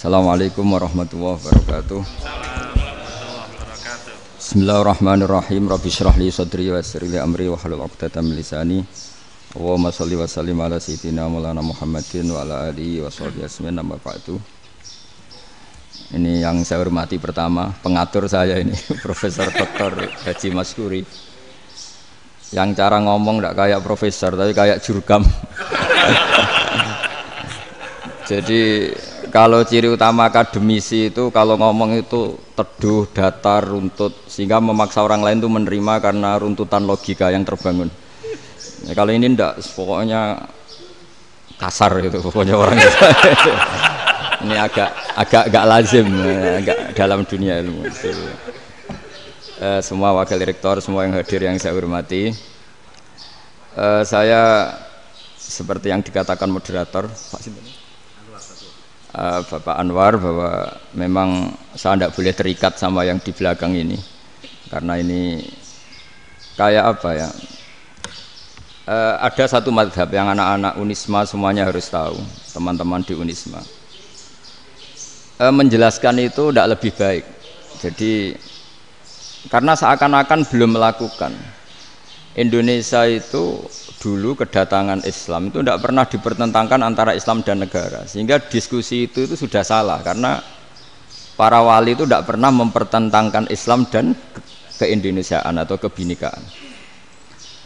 Assalamualaikum warahmatullahi wabarakatuh. Bismillahirrahmanirrahim. Rabbi shrah li sadri wa yassir li amri wahlul 'uqdatam min lisani. Allahumma shalli wa sallim ala sayyidina Maulana Muhammadin wa ala alihi wa sahbihi ajmain. Amma ba'du. Ini yang saya hormati pertama, pengatur saya ini Profesor Dr. Haji Maskuri. Yang cara ngomong tidak kayak profesor tapi kayak jurkam. Jadi kalau ciri utama akademisi itu kalau ngomong itu teduh, datar, runtut, sehingga memaksa orang lain itu menerima karena runtutan logika yang terbangun. Ya, kalau ini ndak, pokoknya kasar gitu, pokoknya orang itu. Ini agak lazim, agak dalam dunia ilmu. Semua wakil rektor, semua yang hadir yang saya hormati, saya seperti yang dikatakan moderator Pak Sinten. Bapak Anwar, bahwa memang saya tidak boleh terikat sama yang di belakang ini karena ini kayak apa ya, ada satu madhab yang anak-anak Unisma semuanya harus tahu, teman-teman di Unisma, menjelaskan itu tidak lebih baik. Jadi karena seakan-akan belum melakukan. Indonesia itu dulu kedatangan Islam itu tidak pernah dipertentangkan antara Islam dan negara, sehingga diskusi itu sudah salah karena para wali itu tidak pernah mempertentangkan Islam dan keindonesiaan atau kebinekaan.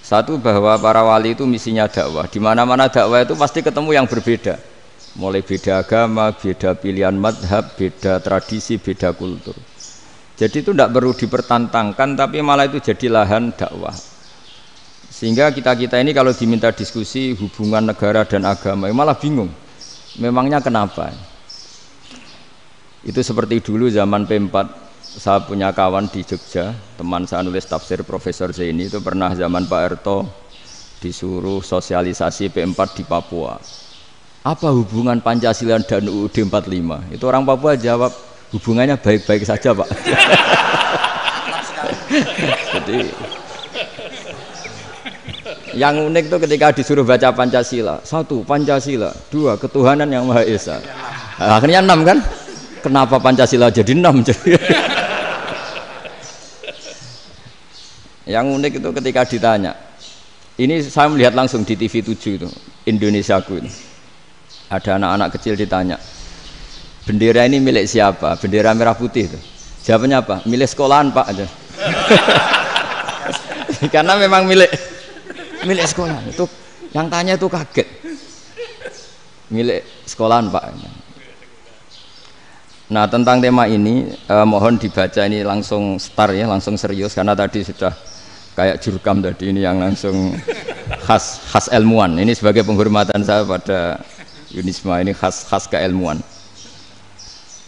Satu, bahwa para wali itu misinya dakwah, di mana-mana dakwah itu pasti ketemu yang berbeda, mulai beda agama, beda pilihan madhab, beda tradisi, beda kultur. Jadi itu tidak perlu dipertentangkan, tapi malah itu jadi lahan dakwah. Sehingga kita ini kalau diminta diskusi hubungan negara dan agama malah bingung, memangnya kenapa? Itu seperti dulu zaman P4, saya punya kawan di Jogja, teman saya nulis tafsir Profesor Zaini, itu pernah zaman Pak Erto disuruh sosialisasi P4 di Papua. Apa hubungan Pancasila dan UUD 45? Itu orang Papua jawab, hubungannya baik-baik saja Pak. Jadi yang unik itu ketika disuruh baca Pancasila, 1 Pancasila, 2 ketuhanan yang Maha Esa. Nah, akhirnya 6 kan? Kenapa Pancasila jadi 6? Yang unik itu ketika ditanya, ini saya melihat langsung di TV 7 itu, Indonesiaku itu. Ada anak-anak kecil ditanya, bendera ini milik siapa? Bendera merah putih itu. Jawabannya apa? Milik sekolahan Pak aja. Karena memang milik sekolah. Itu yang tanya itu kaget. Milik sekolahan Pak. Nah, tentang tema ini mohon dibaca ini langsung start ya, langsung serius karena tadi sudah kayak jurkam tadi, ini yang langsung khas ilmuwan. Ini sebagai penghormatan saya pada Unisma, ini khas keilmuan.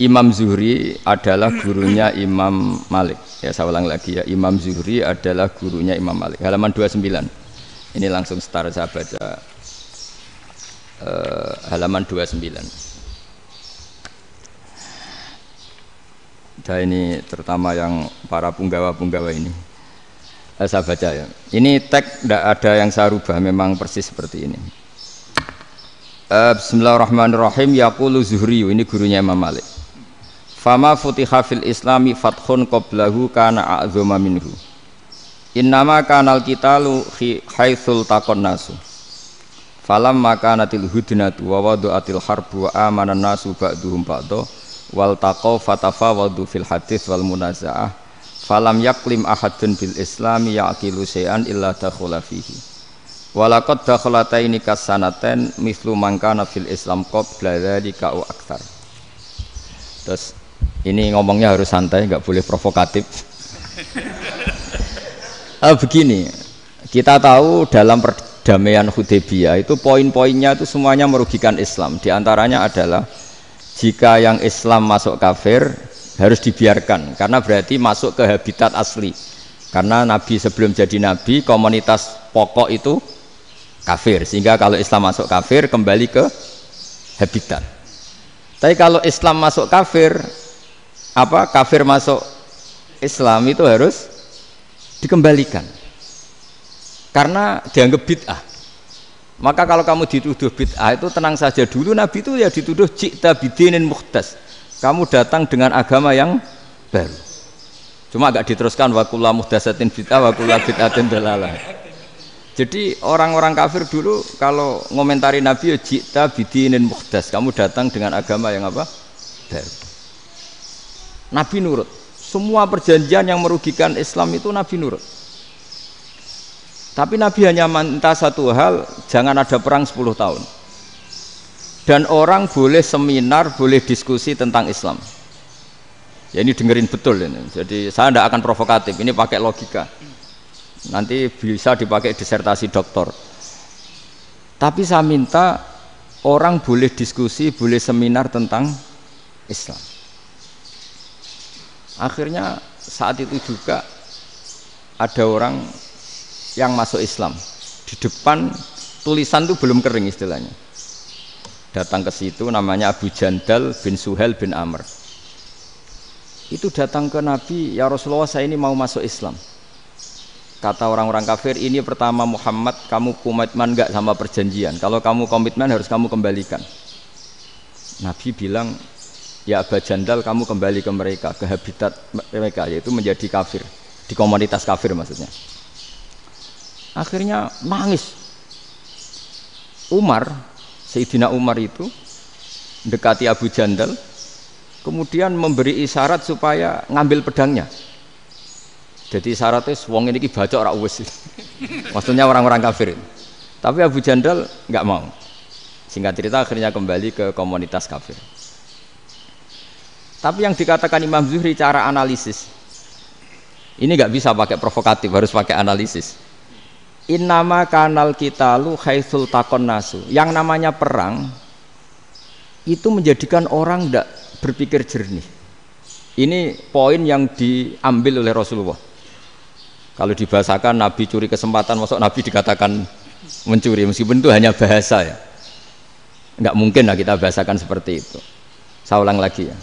Imam Zuhri adalah gurunya Imam Malik. Ya, saya ulang lagi ya, Imam Zuhri adalah gurunya Imam Malik. Halaman 29. Ini langsung start saya baca halaman 29. Dan ini terutama yang para punggawa-punggawa ini. Saya baca ya. Ini teks tidak ada yang saya rubah, memang persis seperti ini. Bismillahirrahmanirrahim. Yaqulu Zuhri, ini gurunya Imam Malik. Fama futiha fil islami fathun qablahu kana a'zama minhu. Innama kanal qitalu haitsul taqon nasu. Falam makanatil hudnatu wa wadu'atil harbu wa amanan nasu ba'duhum ba'da wal taqaw fatafawadu fil hadits wal munazaah. Falam yaklim ahadun bil islami yaqilu syai'an illa dakhula fihi. Walaqad dakhalataini kasanaten mithlu man kana fil islam qabla dzalika au aktsar. Terus ini ngomongnya harus santai, enggak boleh provokatif. Begini, kita tahu dalam perdamaian Hudaybiyah itu poin-poinnya itu semuanya merugikan Islam. Di antaranya adalah jika yang Islam masuk kafir harus dibiarkan karena berarti masuk ke habitat asli. Karena Nabi sebelum jadi Nabi komunitas pokok itu kafir, sehingga kalau Islam masuk kafir kembali ke habitat. Tapi kalau Islam masuk kafir, kafir masuk Islam itu harus dikembalikan karena dianggap bid'ah. Maka kalau kamu dituduh bid'ah itu tenang saja dulu, Nabi itu ya dituduh ji'ta bidinin muhdas, kamu datang dengan agama yang baru. Cuma agak diteruskan wa kullu muhdatsatin bid'ah wa kullu bid'atin dalalah. Jadi orang-orang kafir dulu kalau ngomentari Nabi, jita bidinin muhdas, kamu datang dengan agama yang apa? Baru. Nabi nurut. Semua perjanjian yang merugikan Islam itu Nabi nurut. Tapi Nabi hanya minta satu hal, jangan ada perang 10 tahun. Dan orang boleh seminar, boleh diskusi tentang Islam. Ya ini dengerin betul ini. Jadi saya tidak akan provokatif, ini pakai logika. Nanti bisa dipakai disertasi doktor. Tapi saya minta orang boleh diskusi, boleh seminar tentang Islam. Akhirnya saat itu juga ada orang yang masuk Islam. Di depan tulisan itu belum kering istilahnya. Datang ke situ namanya Abu Jandal bin Suhail bin Amr. Itu datang ke Nabi, ya Rasulullah saya ini mau masuk Islam. Kata orang-orang kafir, ini pertama Muhammad, kamu komitmen enggak sama perjanjian? Kalau kamu komitmen harus kamu kembalikan. Nabi bilang, ya Abu Jandal kamu kembali ke mereka, ke habitat mereka, yaitu menjadi kafir, di komunitas kafir maksudnya. Akhirnya nangis. Umar, Sayyidina Umar itu mendekati Abu Jandal, kemudian memberi isyarat supaya ngambil pedangnya. Jadi syaratnya wong ini baca ora wis. Maksudnya orang-orang kafir. Tapi Abu Jandal enggak mau. Singkat cerita akhirnya kembali ke komunitas kafir. Tapi yang dikatakan Imam Zuhri cara analisis. Ini enggak bisa pakai provokatif, harus pakai analisis. Innama kanal qitalu haitsul taqon nasu. Yang namanya perang itu menjadikan orang enggak berpikir jernih. Ini poin yang diambil oleh Rasulullah. Kalau dibahasakan Nabi curi kesempatan, maksud Nabi dikatakan mencuri, meskipun itu hanya bahasa ya. Enggak mungkin lah kita bahasakan seperti itu. Saya ulang lagi ya.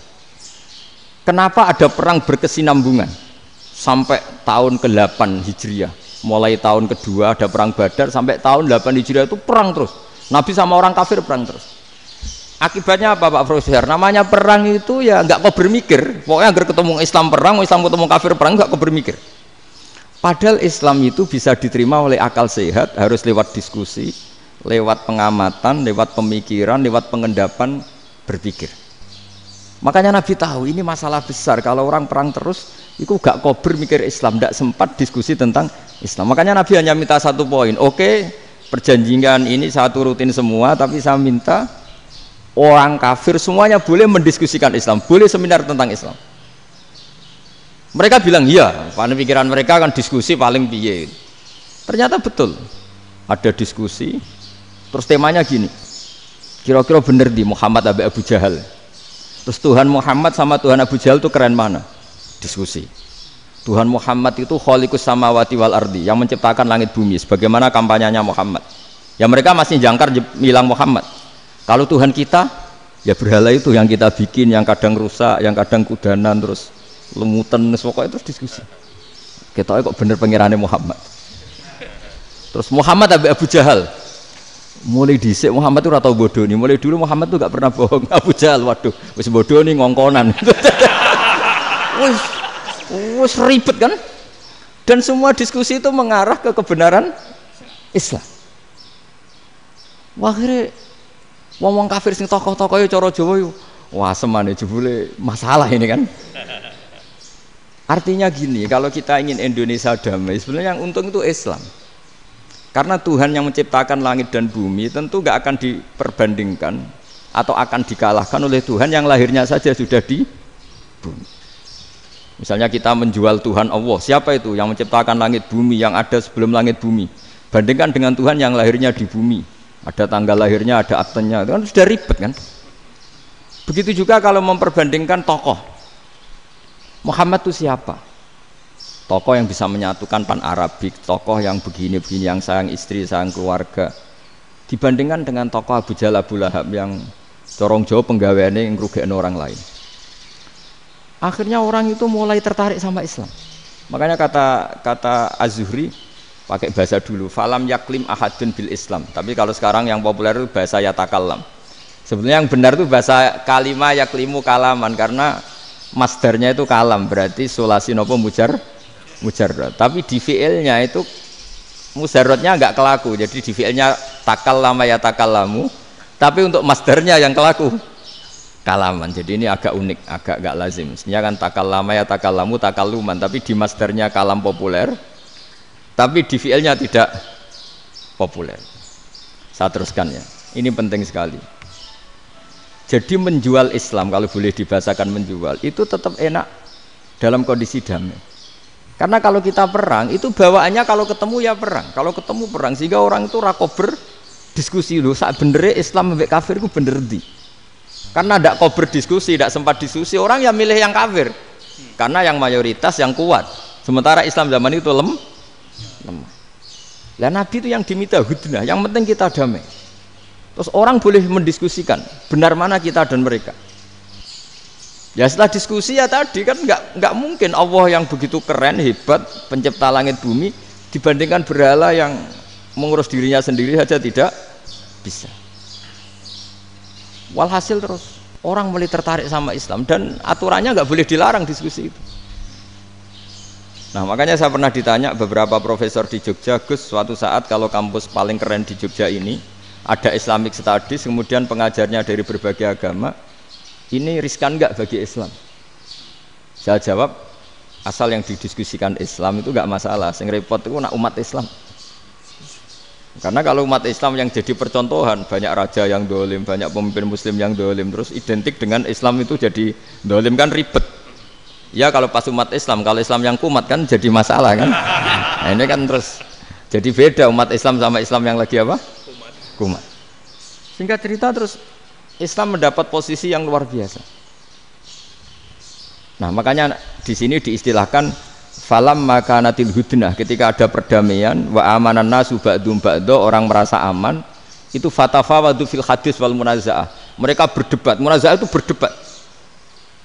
Kenapa ada perang berkesinambungan sampai tahun ke-8 Hijriah? Mulai tahun kedua ada perang Badar sampai tahun 8 Hijriah itu perang terus. Nabi sama orang kafir perang terus. Akibatnya apa Pak Profesor? Namanya perang itu ya enggak kau bermikir. Pokoknya agar ketemu Islam perang, Islam ketemu kafir perang, enggak kau bermikir. Padahal Islam itu bisa diterima oleh akal sehat, harus lewat diskusi, lewat pengamatan, lewat pemikiran, lewat pengendapan berpikir. Makanya Nabi tahu ini masalah besar. Kalau orang perang terus, itu gak kober mikir Islam, tidak sempat diskusi tentang Islam. Makanya Nabi hanya minta satu poin. Oke, perjanjian ini saya turutin semua, tapi saya minta orang kafir semuanya boleh mendiskusikan Islam, boleh seminar tentang Islam. Mereka bilang iya, pada pikiran mereka kan diskusi paling piye. Ternyata betul, ada diskusi. Terus temanya gini, kira-kira bener di Muhammad Abi Abu Jahal. Terus Tuhan Muhammad sama Tuhan Abu Jahal itu keren mana? Diskusi. Tuhan Muhammad itu khaliqus samawati wal ardi, yang menciptakan langit bumi. Sebagaimana kampanyenya Muhammad. Ya mereka masih jangkar bilang Muhammad. Kalau Tuhan kita, ya berhala itu yang kita bikin, yang kadang rusak, yang kadang kudanan, terus lemutan, pokoknya terus diskusi. Kita kok bener pengirannya Muhammad. Terus Muhammad Abu Jahal. Mulai dhisik Muhammad itu ora tau bodoh nih. Mulai dulu Muhammad tuh gak pernah bohong. Abu Jahal, waduh, wis bodoh nih ngongkonan. wis ribet kan? Dan semua diskusi itu mengarah ke kebenaran Islam. Wah, akhirnya wong kafir sing tokoh-tokoh yo cara Jawa yo wah semane jebule masalah ini kan. Artinya gini, kalau kita ingin Indonesia damai, sebenarnya yang untung itu Islam. Karena Tuhan yang menciptakan langit dan bumi tentu gak akan diperbandingkan atau akan dikalahkan oleh Tuhan yang lahirnya saja sudah di bumi. Misalnya kita menjual Tuhan Allah, siapa itu yang menciptakan langit bumi, yang ada sebelum langit bumi? Bandingkan dengan Tuhan yang lahirnya di bumi, ada tanggal lahirnya, ada aktenya, itu kan sudah ribet kan? Begitu juga kalau memperbandingkan tokoh. Muhammad itu siapa? Tokoh yang bisa menyatukan pan Arabik, tokoh yang begini-begini, yang sayang istri, sayang keluarga. Dibandingkan dengan tokoh Abu Jahal, Abu Lahab yang corong jauh penggaweannya yang ngerugikan orang lain. Akhirnya orang itu mulai tertarik sama Islam. Makanya kata Az-Zuhri pakai bahasa dulu, falam yaklim ahadun bil Islam. Tapi kalau sekarang yang populer itu bahasa yatakallam. Sebetulnya yang benar itu bahasa kalimah yaklimu kalaman, karena masdarnya itu kalam, berarti sulasi nopo mujarrad. Tapi di fi'ilnya itu mujarradnya enggak kelaku. Jadi di fi'ilnya takallama ya takallamu, tapi untuk masdarnya yang kelaku kalaman. Jadi ini agak unik, agak enggak lazim. Mestinya kan takallama ya takallamu takalluman, tapi di masdarnya kalam populer, tapi di fi'ilnya tidak populer. Saya teruskan ya. Ini penting sekali. Jadi menjual Islam, kalau boleh dibahasakan menjual, itu tetap enak dalam kondisi damai. Karena kalau kita perang, itu bawaannya kalau ketemu ya perang. Kalau ketemu perang, sehingga orang itu rakober diskusi loh. Saat bener Islam sampai kafir itu bener di. Karena tidak kober diskusi, tidak sempat diskusi, orang yang milih yang kafir. Karena yang mayoritas yang kuat. Sementara Islam zaman itu lemah. Lah Nabi itu yang diminta hudnah, yang penting kita damai. Terus orang boleh mendiskusikan benar mana kita dan mereka. Ya setelah diskusi ya tadi kan nggak mungkin Allah yang begitu keren hebat pencipta langit bumi dibandingkan berhala yang mengurus dirinya sendiri saja tidak bisa. Walhasil terus orang mulai tertarik sama Islam dan aturannya nggak boleh dilarang diskusi itu. Nah makanya saya pernah ditanya beberapa profesor di Jogja, Gus suatu saat kalau kampus paling keren di Jogja ini ada Islamic Studies, kemudian pengajarnya dari berbagai agama, ini riskan enggak bagi Islam? Saya jawab, asal yang didiskusikan Islam itu enggak masalah, yang repot itu nak umat Islam. Karena kalau umat Islam yang jadi percontohan, banyak raja yang dolim, banyak pemimpin muslim yang dolim, terus identik dengan Islam itu jadi dolim kan ribet. Ya kalau pas umat Islam, kalau Islam yang kumat kan jadi masalah kan. Nah ini kan terus jadi beda umat Islam sama Islam yang lagi apa? Kumat. Singkat cerita terus Islam mendapat posisi yang luar biasa. Nah makanya di sini diistilahkan falam makanatil hudnah, ketika ada perdamaian wa amanan nasu ba'dum ba'do, orang merasa aman, itu fatafawadu fil hadis wal munazaah. Mereka berdebat, munazaah itu berdebat.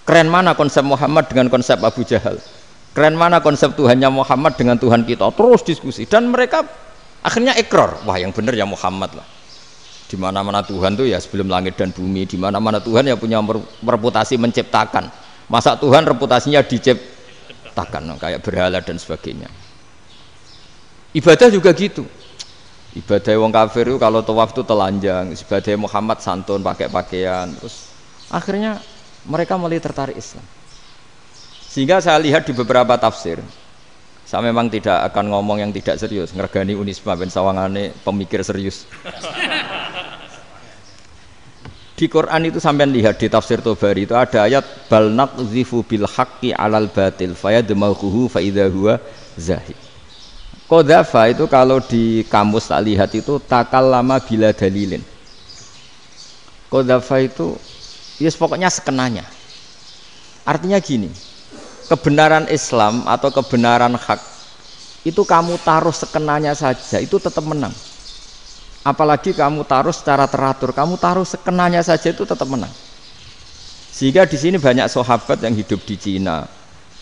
Keren mana konsep Muhammad dengan konsep Abu Jahal? Keren mana konsep Tuhannya Muhammad dengan Tuhan kita? Terus diskusi dan mereka akhirnya ikrar, wah yang benar ya Muhammad lah. Di mana-mana Tuhan tuh ya sebelum langit dan bumi, di mana-mana Tuhan ya punya reputasi menciptakan. Masa Tuhan reputasinya diciptakan kayak berhala dan sebagainya. Ibadah juga gitu. Ibadah wong kafir itu kalau tawaf itu telanjang, ibadah Muhammad santun pakai pakaian. Terus akhirnya mereka mulai tertarik Islam. Sehingga saya lihat di beberapa tafsir, saya memang tidak akan ngomong yang tidak serius, ngergani Unisma ben sawangane pemikir serius. Di Quran itu sampean lihat di tafsir Tobari itu ada ayat bal naqdhifu bil haqqi 'alal batil fayadmaghuhu fa idza huwa zahid. Qadhafa itu kalau di kamus tak lihat itu takallama bila dalilin. Qadhafa itu ya pokoknya sekenanya. Artinya gini, kebenaran Islam atau kebenaran hak itu kamu taruh sekenanya saja itu tetap menang. Apalagi kamu taruh secara teratur, kamu taruh sekenanya saja itu tetap menang. Sehingga di sini banyak sahabat yang hidup di Cina.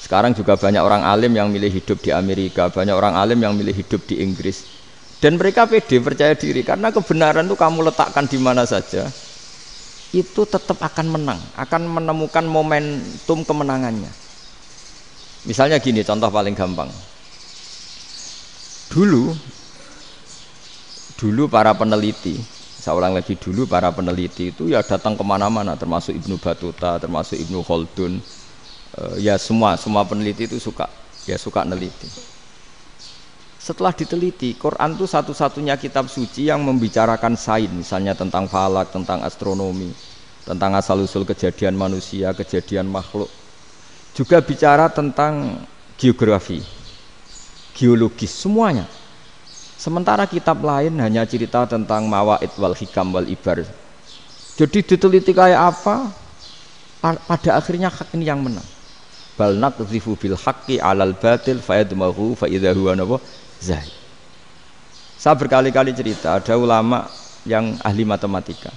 Sekarang juga banyak orang alim yang milih hidup di Amerika, banyak orang alim yang milih hidup di Inggris. Dan mereka pede, percaya diri karena kebenaran itu kamu letakkan di mana saja, itu tetap akan menang, akan menemukan momentum kemenangannya. Misalnya gini, contoh paling gampang. Dulu para peneliti, saya ulang lagi dulu para peneliti itu ya datang kemana-mana, termasuk Ibnu Battuta, termasuk Ibnu Khaldun, ya semua peneliti itu suka neliti. Setelah diteliti, Quran itu satu-satunya kitab suci yang membicarakan sains, misalnya tentang falak, tentang astronomi, tentang asal-usul kejadian manusia, kejadian makhluk. Juga bicara tentang geografi, geologis, semuanya. Sementara kitab lain hanya cerita tentang mawaid wal hikam wal ibar. Jadi diteliti kayak apa, pada akhirnya hak ini yang menang. Bal naqdhifu bil haqqi 'alal batil fayadmaghu fa idza huwa zahid. Saya berkali-kali cerita ada ulama yang ahli matematika.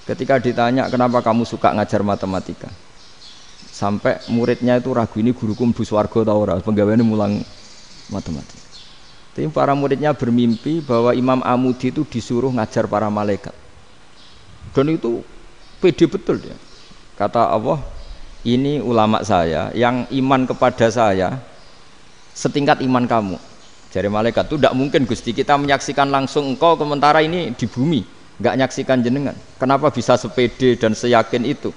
Ketika ditanya kenapa kamu suka ngajar matematika, sampai muridnya itu ragu, ini guruku mlebu swarga ta ora, penggaweane mulang matematika. Tapi para muridnya bermimpi bahwa Imam Amudi itu disuruh ngajar para malaikat. Dan itu pede betul dia. Kata Allah, ini ulama saya yang iman kepada saya setingkat iman kamu. Jadi malaikat itu tidak mungkin Gusti kita menyaksikan langsung engkau sementara ini di bumi, nggak nyaksikan jenengan. Kenapa bisa sepede dan seyakin itu?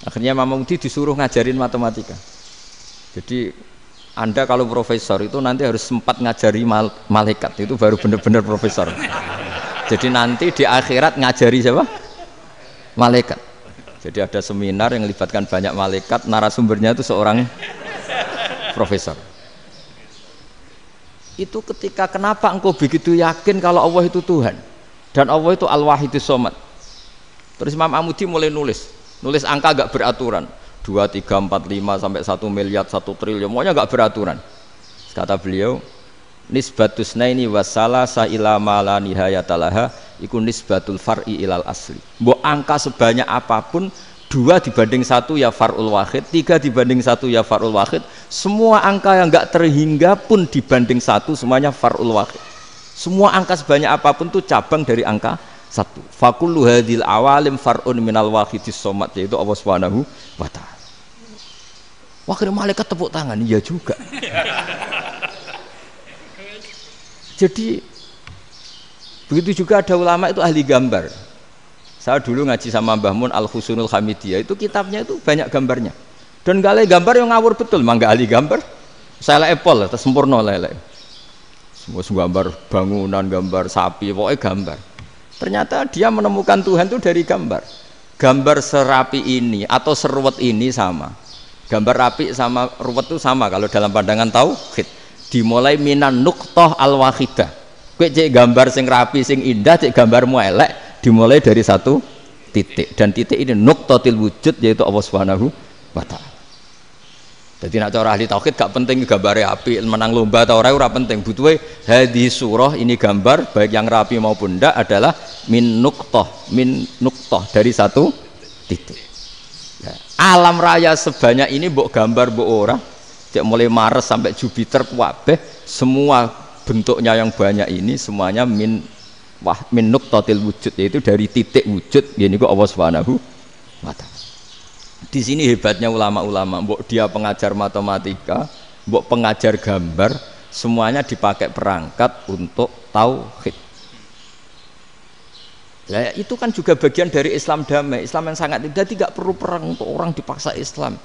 Akhirnya Imam Mudi disuruh ngajarin matematika. Jadi Anda kalau profesor itu nanti harus sempat ngajari malaikat, itu baru benar-benar profesor. Jadi nanti di akhirat ngajari siapa? Malaikat. Jadi ada seminar yang melibatkan banyak malaikat, narasumbernya itu seorang profesor. Itu ketika kenapa engkau begitu yakin kalau Allah itu Tuhan dan Allah itu Al-Wahidus Shomad. Terus Imam Amudi mulai nulis angka gak beraturan 2, 3, 4, 5 sampai 1 miliar 1 triliun, semuanya gak beraturan. Kata beliau, nisbatus naini wasalasa ila ma la nihayatalaha iku nisbatul far'i ilal asli. Mbok angka sebanyak apapun 2 dibanding 1 ya far'ul wahid, 3 dibanding 1 ya far'ul wahid, semua angka yang enggak terhingga pun dibanding 1 semuanya far'ul wahid. Semua angka sebanyak apapun itu cabang dari angka 1. Fakullu hadhil awalim far'un minal wahidis shomad, yaitu Allah Subhanahu wa ta'ala. Wakil malaikat tepuk tangan, iya juga. Jadi begitu juga ada ulama itu ahli gambar. Saya dulu ngaji sama Mbah Mun Al-Husunul Hamidiyah, itu kitabnya itu banyak gambarnya. Dan gale gambar yang ngawur betul, mangga ahli gambar. Saya lepol, sempurna lele. Semua gambar bangunan, gambar sapi, pokoknya gambar. Ternyata dia menemukan Tuhan itu dari gambar. Gambar serapi ini atau seruwet ini sama. Gambar rapi sama ruwet itu sama kalau dalam pandangan tauhid. Dimulai minan nuqtah al-wahidah. Kowe cek gambar sing rapi, sing indah, cek gambarmu elek. Dimulai dari 1 titik, dan titik ini nuqtatil wujud, yaitu Allah Subhanahu wa ta'ala. Jadi nak cara ahli tauhid gak penting gambare api, menang lomba atau ora penting. Butuhe hadis surah ini gambar baik yang rapi maupun ndak adalah min nuqtah dari 1 titik. Ya. Alam raya sebanyak ini mbok gambar mbok ora, cek mulai Mars sampai Jupiter kabeh semua bentuknya yang banyak ini semuanya min nuqtatil wujud, yaitu dari titik wujud, ini kok Allah Subhanahu wa ta'ala. Di sini hebatnya ulama-ulama, mbok dia pengajar matematika, mbok pengajar gambar, semuanya dipakai perangkat untuk tauhid. Ya, itu kan juga bagian dari Islam damai, Islam yang sangat tidak perlu perang untuk orang dipaksa Islam.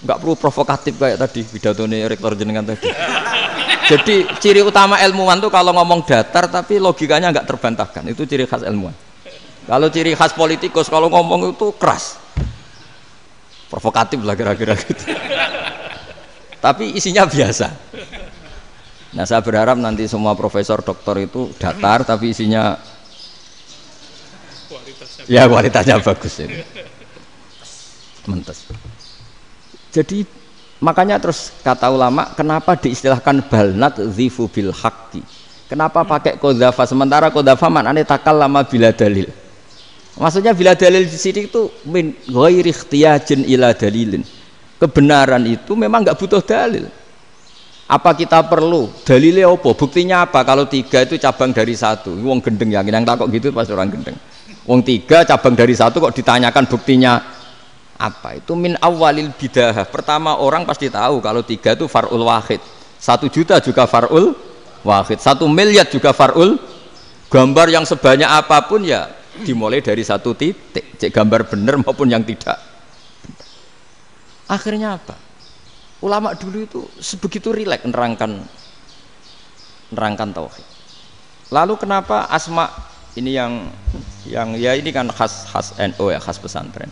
Enggak perlu provokatif kayak tadi pidatone rektor jenengan tadi. Jadi ciri utama ilmuwan tuh kalau ngomong datar tapi logikanya enggak terbantahkan, itu ciri khas ilmuwan. Kalau ciri khas politikus kalau ngomong itu keras, provokatif lah kira-kira gitu. Tapi isinya biasa. Nah saya berharap nanti semua profesor doktor itu datar tapi isinya kualitasnya bagus ini. Mentes. Jadi makanya terus kata ulama, kenapa diistilahkan balnat zifu bil haqqi? Kenapa pakai qadzafa sementara qadzafa maknane takallama bila dalil? Maksudnya bila dalil di sini itu min ghairi ikhtiyajin ila dalilin. Kebenaran itu memang enggak butuh dalil. Apa kita perlu dalilnya apa? Buktinya apa? Kalau 3 itu cabang dari 1. Wong gendeng yang takok gitu pas orang gendeng. Wong 3 cabang dari 1 kok ditanyakan buktinya apa? Itu min awalil bidah. Pertama orang pasti tahu kalau 3 itu far'ul wahid, 1 juta juga far'ul wahid, 1 miliar juga far'ul. Gambar yang sebanyak apapun ya dimulai dari 1 titik, cek gambar benar maupun yang tidak. Akhirnya apa? Ulama dulu itu sebegitu rileks nerangkan tauhid. Lalu kenapa asma ini yang ya ini kan khas NU ya, khas pesantren.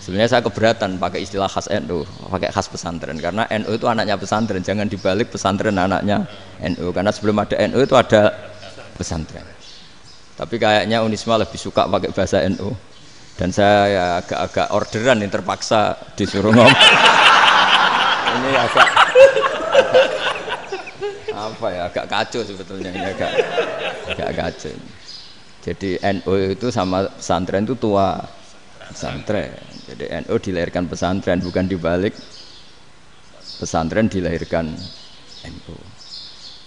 Sebenarnya saya keberatan pakai istilah khas NU, pakai khas pesantren karena NU itu anaknya pesantren, jangan dibalik pesantren anaknya NU, karena sebelum ada NU itu ada pesantren. Tapi kayaknya Unisma lebih suka pakai bahasa NU dan saya ya agak orderan yang terpaksa disuruh ngomong. Ini agak apa ya, agak kacau sebetulnya ini, agak kacau. Jadi NU itu sama pesantren itu tua pesantren. Jadi NU dilahirkan pesantren, bukan dibalik pesantren dilahirkan NU.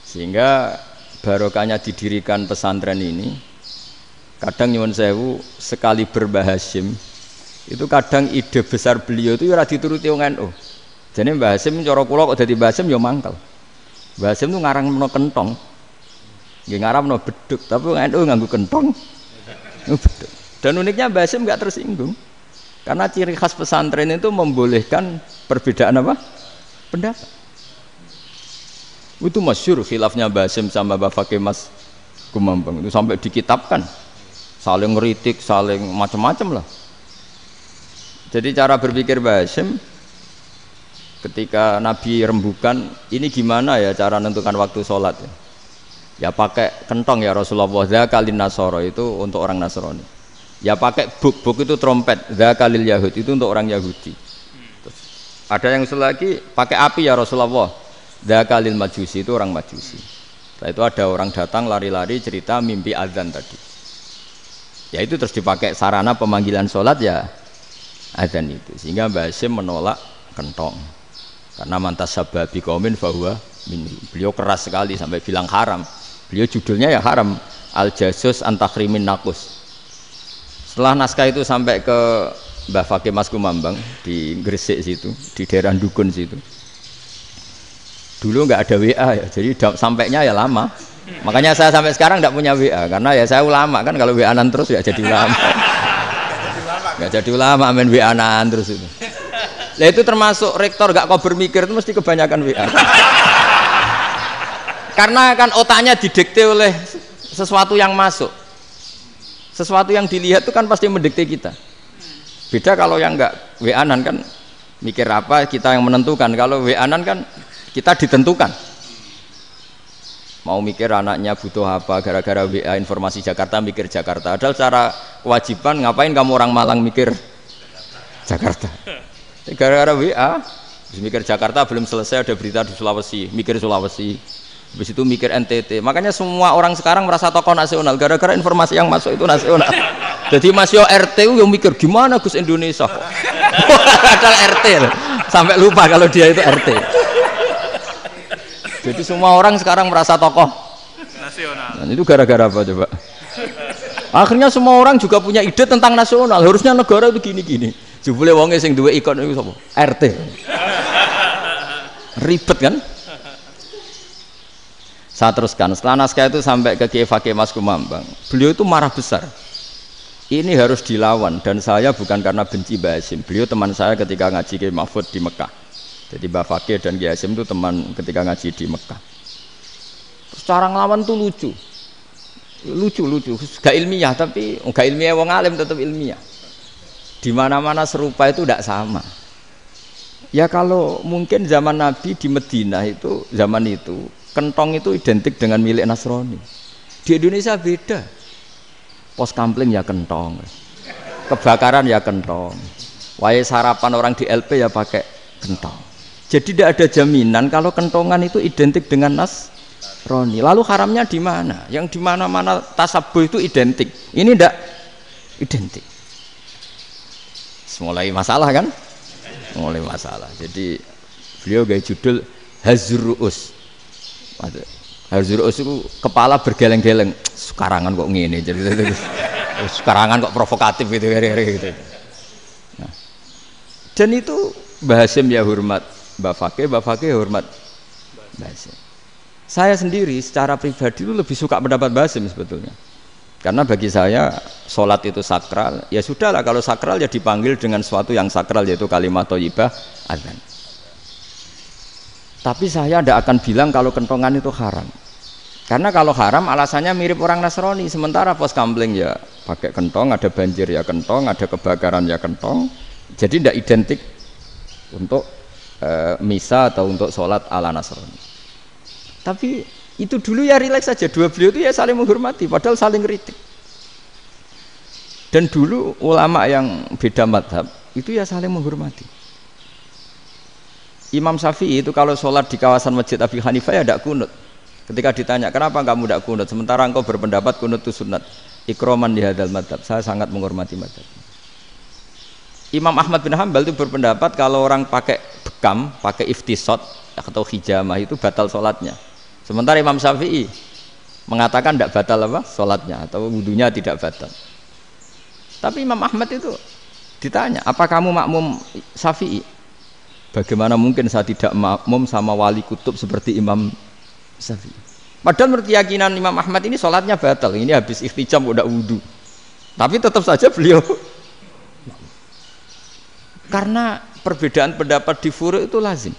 Sehingga barokahnya didirikan pesantren ini Kadang nyuwun sewu sekali berbahasim itu kadang ide besar beliau itu ora dituruti wong NU. Jadi Mbah Hasim cara kula kok dadi Mbah Hasim ya mangkel. Mbah Hasim itu ngarang meno kentong. Nggih ngarang meno beduk, tapi wong NU nganggo kentong. Beduk. Dan uniknya Mbah Hasim enggak tersinggung. Karena ciri khas pesantren itu membolehkan perbedaan apa? Pendapat. Itu masyhur khilafnya Mbah Hasim sama Mbah Fakih Mas Kumambang itu sampai dikitabkan. Saling ngeritik, saling macam-macam lah. Jadi cara berpikir Mbah Hasim ketika Nabi rembukan, ini gimana ya cara menentukan waktu sholat ya? Ya pakai kentong ya Rasulullah, dzakalin nasoro itu untuk orang Nasrani. Ya pakai buk itu trompet, dzakalil Yahud itu untuk orang Yahudi. Terus, ada yang usul lagi pakai api ya Rasulullah, dzakalil Majusi itu orang Majusi. Setelah itu ada orang datang lari-lari cerita mimpi azan tadi. Ya itu terus dipakai sarana pemanggilan sholat ya azan itu. Sehingga Mbah Hasim menolak kentong. Karena mantas sababi qaumin fahuwa minhu. Beliau keras sekali sampai bilang haram. Beliau judulnya ya haram. Al-Jasus Antakhrimin Nakus. Setelah naskah itu sampai ke Mbah Fakih Mas Kumambang di Gresik situ, di daerah Dukun situ. Dulu nggak ada WA ya, jadi sampainya ya lama. Makanya saya sampai sekarang nggak punya WA karena ya saya ulama kan, kalau WA-an terus ya jadi ulama. Nggak jadi ulama main WA-an terus itu. Lah itu termasuk rektor gak kau bermikir itu mesti kebanyakan WA. Karena kan otaknya didikte oleh sesuatu yang masuk. Sesuatu yang dilihat itu kan pasti mendikte kita. Beda kalau yang enggak WA-an kan mikir apa kita yang menentukan. Kalau WA-an kan kita ditentukan. Mau mikir anaknya butuh apa gara-gara WA informasi Jakarta mikir Jakarta. Padahal secara kewajiban ngapain kamu orang Malang mikir Jakarta? Gara-gara WA, mikir Jakarta belum selesai ada berita di Sulawesi, mikir Sulawesi, habis itu mikir NTT. Makanya semua orang sekarang merasa tokoh nasional gara-gara informasi yang masuk itu nasional. Jadi Mas Yo RT yang mikir gimana Gus Indonesia kok. Ada RT loh. Sampai lupa kalau dia itu RT. Jadi semua orang sekarang merasa tokoh nasional. Dan itu gara-gara apa coba? Akhirnya semua orang juga punya ide tentang nasional. Harusnya negara itu gini-gini. Jebule wonge sing duwe ikon itu sapa? RT. Ribet kan? Saya teruskan. Setelah naskah itu sampai ke Kiai Fakih Mas Kumambang. Beliau itu marah besar. Ini harus dilawan dan saya bukan karena benci Mbah Hasim. Beliau teman saya ketika ngaji Kiai Mahfud di Mekah. Jadi Mbah Fakih dan Kiai Hasim itu teman ketika ngaji di Mekah. Terus cara ngelawan tuh lucu. Lucu. Gak ilmiah tapi gak ilmiah wong alim tetap ilmiah. Di mana-mana serupa itu tidak sama. Ya kalau mungkin zaman Nabi di Madinah itu zaman itu kentong itu identik dengan milik Nasrani. Di Indonesia beda. Pos kampling ya kentong, kebakaran ya kentong, wae sarapan orang di LP ya pakai kentong. Jadi tidak ada jaminan kalau kentongan itu identik dengan Nasrani. Lalu haramnya di mana? Yang di mana-mana tasabuh itu identik. Ini tidak identik. Mulai masalah kan? Mulai masalah. Jadi beliau gaya judul Hazruus. Hazruus itu kepala bergeleng-geleng. Sekarangan kok ngene. Jadi sekarangan kok provokatif gitu gitu. Nah. Dan itu Mbah Hasim ya hormat Mbah Fakih hormat Mbah Hasim. Saya sendiri secara pribadi itu lebih suka pendapat Mbah Hasim sebetulnya. Karena bagi saya sholat itu sakral, ya sudahlah kalau sakral ya dipanggil dengan sesuatu yang sakral yaitu kalimat thayyibah azan. Tapi saya tidak akan bilang kalau kentongan itu haram. Karena kalau haram alasannya mirip orang Nasrani. Sementara pos kampling ya pakai kentong, ada banjir ya kentong, ada kebakaran ya kentong. Jadi tidak identik untuk misa atau untuk sholat ala Nasrani. Tapi itu dulu ya rileks saja, dua beliau itu ya saling menghormati padahal saling kritik. Dan dulu ulama yang beda madhab itu ya saling menghormati. Imam Syafi'i itu kalau sholat di kawasan Masjid Abi Hanifah ya tidak kunut. Ketika ditanya kenapa kamu tidak kunut sementara engkau berpendapat kunut itu sunat, ikroman di hadal madhab, saya sangat menghormati madhab. Imam Ahmad bin Hanbal itu berpendapat kalau orang pakai bekam, pakai iftisot atau hijamah itu batal sholatnya. Sementara Imam Syafi'i mengatakan tidak batal apa sholatnya atau wudunya tidak batal. Tapi Imam Ahmad itu ditanya, apa kamu makmum Syafi'i? Bagaimana mungkin saya tidak makmum sama wali kutub seperti Imam Syafi'i? Padahal menurut keyakinan Imam Ahmad ini sholatnya batal, ini habis ikhtijam udah wudu, tapi tetap saja beliau karena perbedaan pendapat di furu' itu lazim.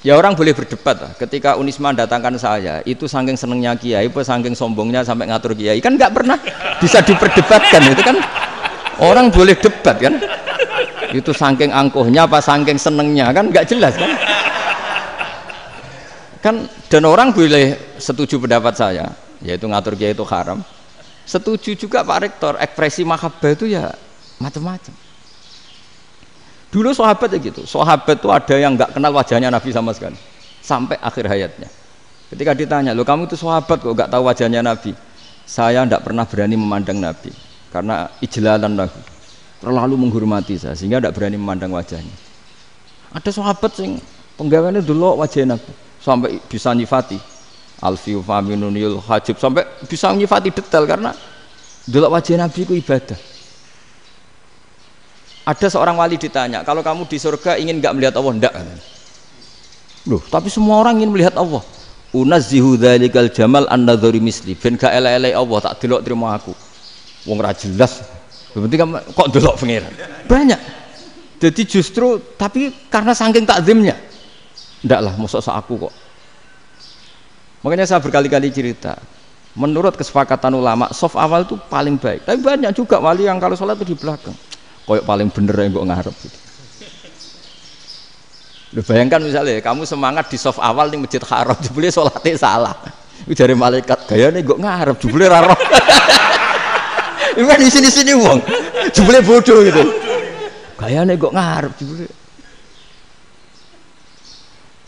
Ya orang boleh berdebat lah. Ketika Unisma datangkan saya, itu saking senengnya kiai, apa saking sombongnya sampai ngatur kiai, kan nggak pernah bisa diperdebatkan. Itu kan orang boleh debat kan? Itu saking angkuhnya apa saking senengnya kan nggak jelas kan? Kan dan orang boleh setuju pendapat saya, yaitu ngatur kiai itu haram. Setuju juga Pak Rektor, ekspresi mahabbah itu ya macam-macam. Dulu sahabat ya gitu, sahabat itu ada yang nggak kenal wajahnya Nabi sama sekali sampai akhir hayatnya. Ketika ditanya, lo kamu itu sahabat kok nggak tahu wajahnya Nabi? Saya tidak pernah berani memandang Nabi karena ijlalan lahu, terlalu menghormati saya sehingga tidak berani memandang wajahnya. Ada sahabat yang penggawaannya dulu wajah Nabi sampai bisa nyifati alfiu faminunil hajib, sampai bisa nyifati detail karena dulu wajah Nabi itu ibadah. Ada seorang wali ditanya, kalau kamu di surga ingin nggak melihat Allah? Enggak. Loh, tapi semua orang ingin melihat Allah. Unazzihu dzalikal jamal an-nadhari misli. Ben gak elek-elek Allah tak delok terima aku. Wong ra jelas. Penting kok delok pangeran. Banyak. Jadi justru tapi karena saking takzimnya. Enggak lah, mosok sak aku kok. Makanya saya berkali-kali cerita. Menurut kesepakatan ulama, soft awal itu paling baik. Tapi banyak juga wali yang kalau sholat itu di belakang. Koyok paling bener yang kok ngarep gitu. Lu bayangkan misalnya kamu semangat di soft awal di masjid haram, jebule sholatnya salah. Itu dari malaikat gayane kok ngarep, jebule ra roh. Iku di sini-sini wong. Jebule bodoh gitu. Gayane kok ngarep jebule.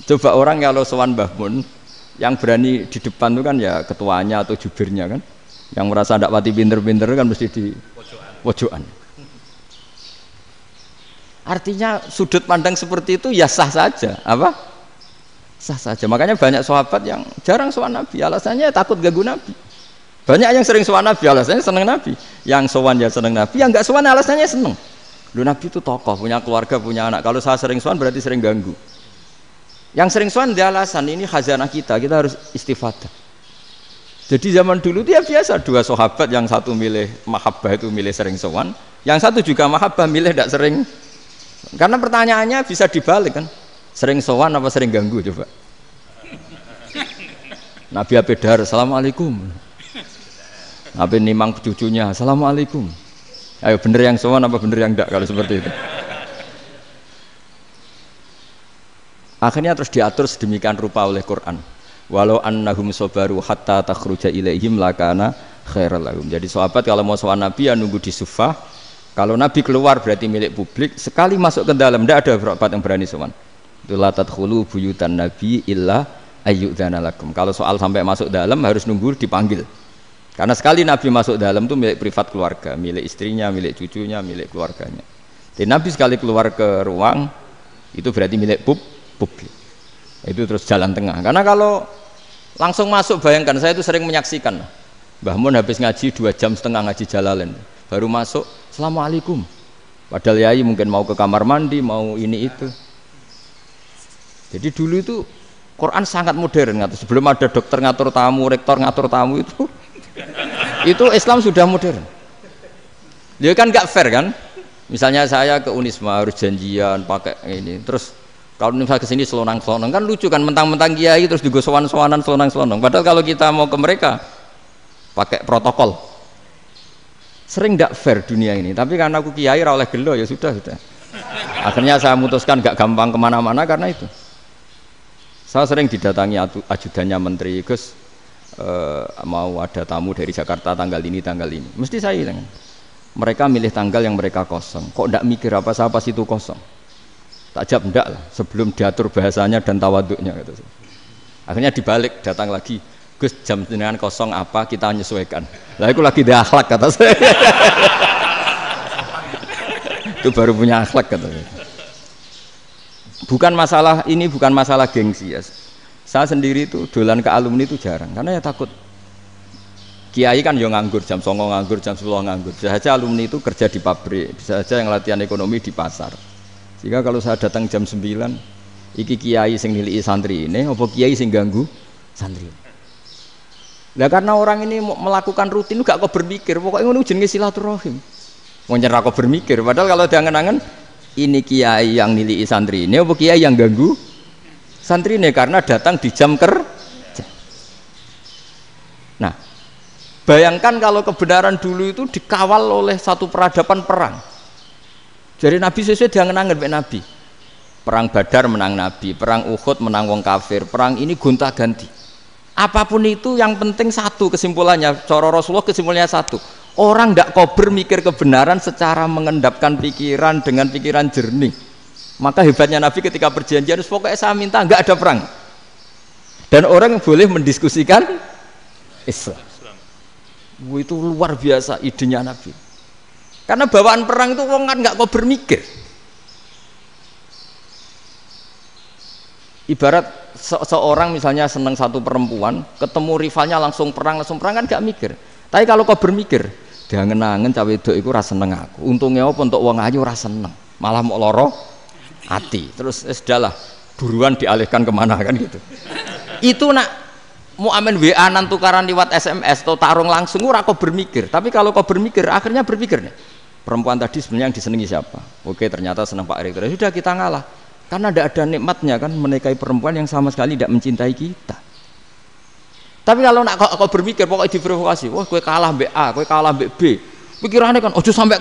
Coba orang kalau sowan Mbah Mun yang berani di depan itu kan ya ketuanya atau jubirnya kan. Yang merasa ndak pati pinter-pinter kan mesti di pojokan. Artinya sudut pandang seperti itu ya sah saja, apa? Sah saja. Makanya banyak sahabat yang jarang sowan Nabi, alasannya takut ganggu Nabi. Banyak yang sering sowan Nabi, alasannya seneng Nabi. Yang sowan ya seneng Nabi, yang enggak sowan alasannya seneng. Lu Nabi itu tokoh, punya keluarga, punya anak. Kalau saya sering sowan berarti sering ganggu. Yang sering sowan dia alasan ini khazanah kita harus istifadah. Jadi zaman dulu dia biasa dua sahabat, yang satu milih mahabbah itu milih sering sowan, yang satu juga mahabbah milih tidak sering. Karena pertanyaannya bisa dibalik kan, sering sowan apa sering ganggu coba. Nabi Abedar, assalamualaikum. Nabi nimang cucunya, assalamualaikum. Ayo bener yang sowan apa bener yang enggak kalau seperti itu. Akhirnya terus diatur sedemikian rupa oleh Quran. Walau annahum sabaru hatta takhruja ilaihim lakana khairal lahum. Jadi sahabat kalau mau sowan Nabi ya nunggu di sufah. Kalau Nabi keluar berarti milik publik, sekali masuk ke dalam tidak ada sahabat yang berani sowan. Itu la tadkhulu buyutan Nabi illa ayyudzana lakum. Kalau soal sampai masuk dalam harus nunggu dipanggil. Karena sekali Nabi masuk dalam itu milik privat keluarga, milik istrinya, milik cucunya, milik keluarganya. Jadi Nabi sekali keluar ke ruang itu berarti milik publik. Itu terus jalan tengah. Karena kalau langsung masuk, bayangkan saya itu sering menyaksikan. Mbah Mun habis ngaji 2,5 jam ngaji Jalalain. Baru masuk, assalamualaikum. Padahal yai mungkin mau ke kamar mandi, mau ini itu. Jadi dulu itu Quran sangat modern. Sebelum ada dokter ngatur tamu, rektor ngatur tamu itu Islam sudah modern. Dia kan nggak fair kan? Misalnya saya ke Unisma harus janjian pakai ini. Terus kalau misalnya kesini selonang-selonang kan lucu kan, mentang-mentang kiai terus juga sowan-sowanan selonang-selonang. Padahal kalau kita mau ke mereka pakai protokol. Sering tidak fair dunia ini, tapi karena aku kiai ra oleh gelo ya sudah. Akhirnya saya memutuskan gak gampang kemana-mana karena itu. Saya sering didatangi ajudannya menteri, Gus mau ada tamu dari Jakarta tanggal ini, mesti saya bilang, mereka milih tanggal yang mereka kosong. Kok tidak mikir apa saya pas itu kosong? Tak jawab enggak lah, sebelum diatur bahasanya dan tawaduknya gitu. Akhirnya dibalik, datang lagi, Gus jam jenengan kosong apa kita menyesuaikan. Lah itu lagi dia akhlak kata saya. Itu baru punya akhlak kata saya. Bukan masalah ini, bukan masalah gengsi ya. Saya sendiri itu dolan ke alumni itu jarang karena ya takut. Kiai kan yo nganggur jam 09.00 nganggur, jam 10 nganggur. Bisa saja alumni itu kerja di pabrik, bisa saja yang latihan ekonomi di pasar. Sehingga kalau saya datang jam 9, iki kiai sing nilai santri ini, apa kiai sing ganggu santri. Nah karena orang ini melakukan rutin gak kok berpikir, pokoknya ngono jenenge silaturahim. Mau nyerah kok berpikir, padahal kalau diangen-angen ini kiai yang nilai santri ini, apa kiai yang ganggu santri ini karena datang di jam kerja. Nah, bayangkan kalau kebenaran dulu itu dikawal oleh satu peradaban perang. Jadi Nabi sesuai diangen-angen mbek Nabi. Perang Badar menang Nabi, perang Uhud menang wong kafir, perang ini gonta-ganti. Apapun itu yang penting satu kesimpulannya, cara Rasulullah kesimpulannya satu. Orang tidak kober mikir kebenaran secara mengendapkan pikiran dengan pikiran jernih. Maka hebatnya Nabi ketika perjanjian, pokoknya saya minta nggak ada perang. Dan orang boleh mendiskusikan Islam. Itu luar biasa idenya Nabi. Karena bawaan perang itu orang kan nggak kober mikir. Ibarat seorang misalnya seneng satu perempuan, ketemu rivalnya langsung perang kan gak mikir. Tapi kalau kau bermikir, diangen-angen cawe wedok iku ora seneng aku. Untungnya apa untuk wong ayu ora seneng, malah mau loro hati. Terus sudahlah, buruan dialihkan kemana kan gitu. Itu nak mau amen WA-an tukaran lewat SMS atau tarung langsung ora kau bermikir. Tapi kalau kau bermikir, akhirnya berpikir nih. Perempuan tadi sebenarnya yang disenangi siapa? Oke, ternyata senang Pak Rektor. Sudah kita ngalah. Karena tidak ada nikmatnya kan menikahi perempuan yang sama sekali tidak mencintai kita. Tapi kalau nak kau berpikir pokoknya diprovokasi, wah kue kalah mbak A, kue kalah mbak B, pikirannya kan, ojo sampai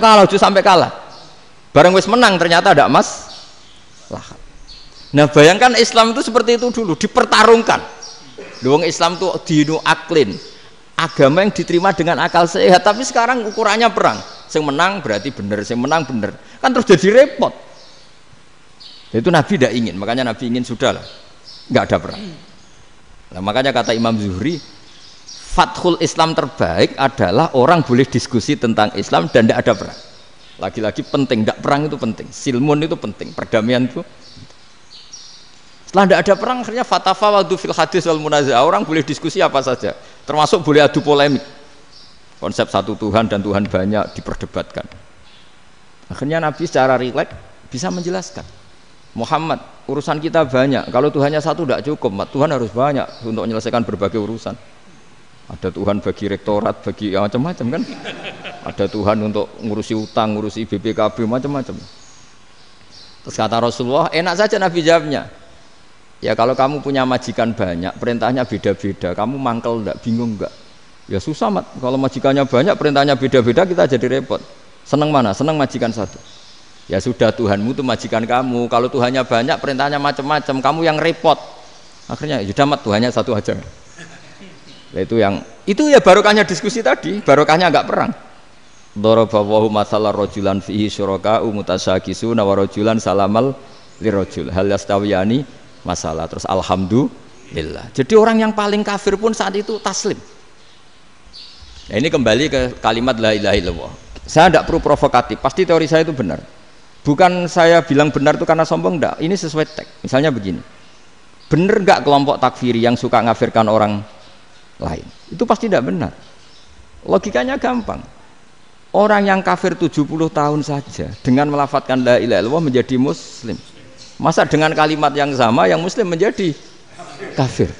kalah. Bareng wis menang ternyata ada mas. Lah. Nah bayangkan Islam itu seperti itu dulu, dipertarungkan. Luang Islam itu dinu aklin, agama yang diterima dengan akal sehat. Tapi sekarang ukurannya perang, yang menang berarti benar, yang menang benar, kan terus jadi repot. Itu Nabi tidak ingin, makanya Nabi ingin sudahlah, nggak ada perang. Nah, makanya kata Imam Zuhri, fathul Islam terbaik adalah orang boleh diskusi tentang Islam dan tidak ada perang. Lagi-lagi penting, tidak perang itu penting, silmun itu penting, perdamaian itu. Setelah tidak ada perang, akhirnya fatafawadu fil hadis wal munazah, orang boleh diskusi apa saja, termasuk boleh adu polemik. Konsep satu Tuhan dan Tuhan banyak diperdebatkan. Akhirnya Nabi secara rileks bisa menjelaskan. Muhammad, urusan kita banyak. Kalau Tuhannya satu tidak cukup, Tuhan harus banyak untuk menyelesaikan berbagai urusan. Ada Tuhan bagi rektorat, bagi macam-macam kan. Ada Tuhan untuk ngurusi utang, ngurusi BPKB, macam-macam. Terus kata Rasulullah, enak saja Nabi jawabnya. Ya kalau kamu punya majikan banyak, perintahnya beda-beda, kamu mangkel enggak, bingung enggak? Ya susah mat. Kalau majikannya banyak, perintahnya beda-beda, kita jadi repot. Seneng mana? Seneng majikan satu. Ya sudah Tuhanmu itu majikan kamu. Kalau Tuhannya banyak, perintahnya macam-macam, kamu yang repot. Akhirnya sudah mat Tuhannya satu aja. Nah, itu ya barokahnya diskusi tadi, barokahnya enggak perang. Daraballahu mathalan rajulan fihi syuraka'u mutasyakisuna wa rajulan salamal lirajul hal yastawiyani masalah. Terus alhamdulillah. Jadi orang yang paling kafir pun saat itu taslim. Nah, ini kembali ke kalimat la ilaha illallah. Saya tidak perlu provokatif, pasti teori saya itu benar. Bukan saya bilang benar itu karena sombong, enggak. Ini sesuai teks. Misalnya begini, benar enggak kelompok takfiri yang suka ngafirkan orang lain? Itu pasti tidak benar. Logikanya gampang. Orang yang kafir 70 tahun saja dengan melafadzkan la ilaha illallah menjadi muslim. Masa dengan kalimat yang sama yang muslim menjadi kafir?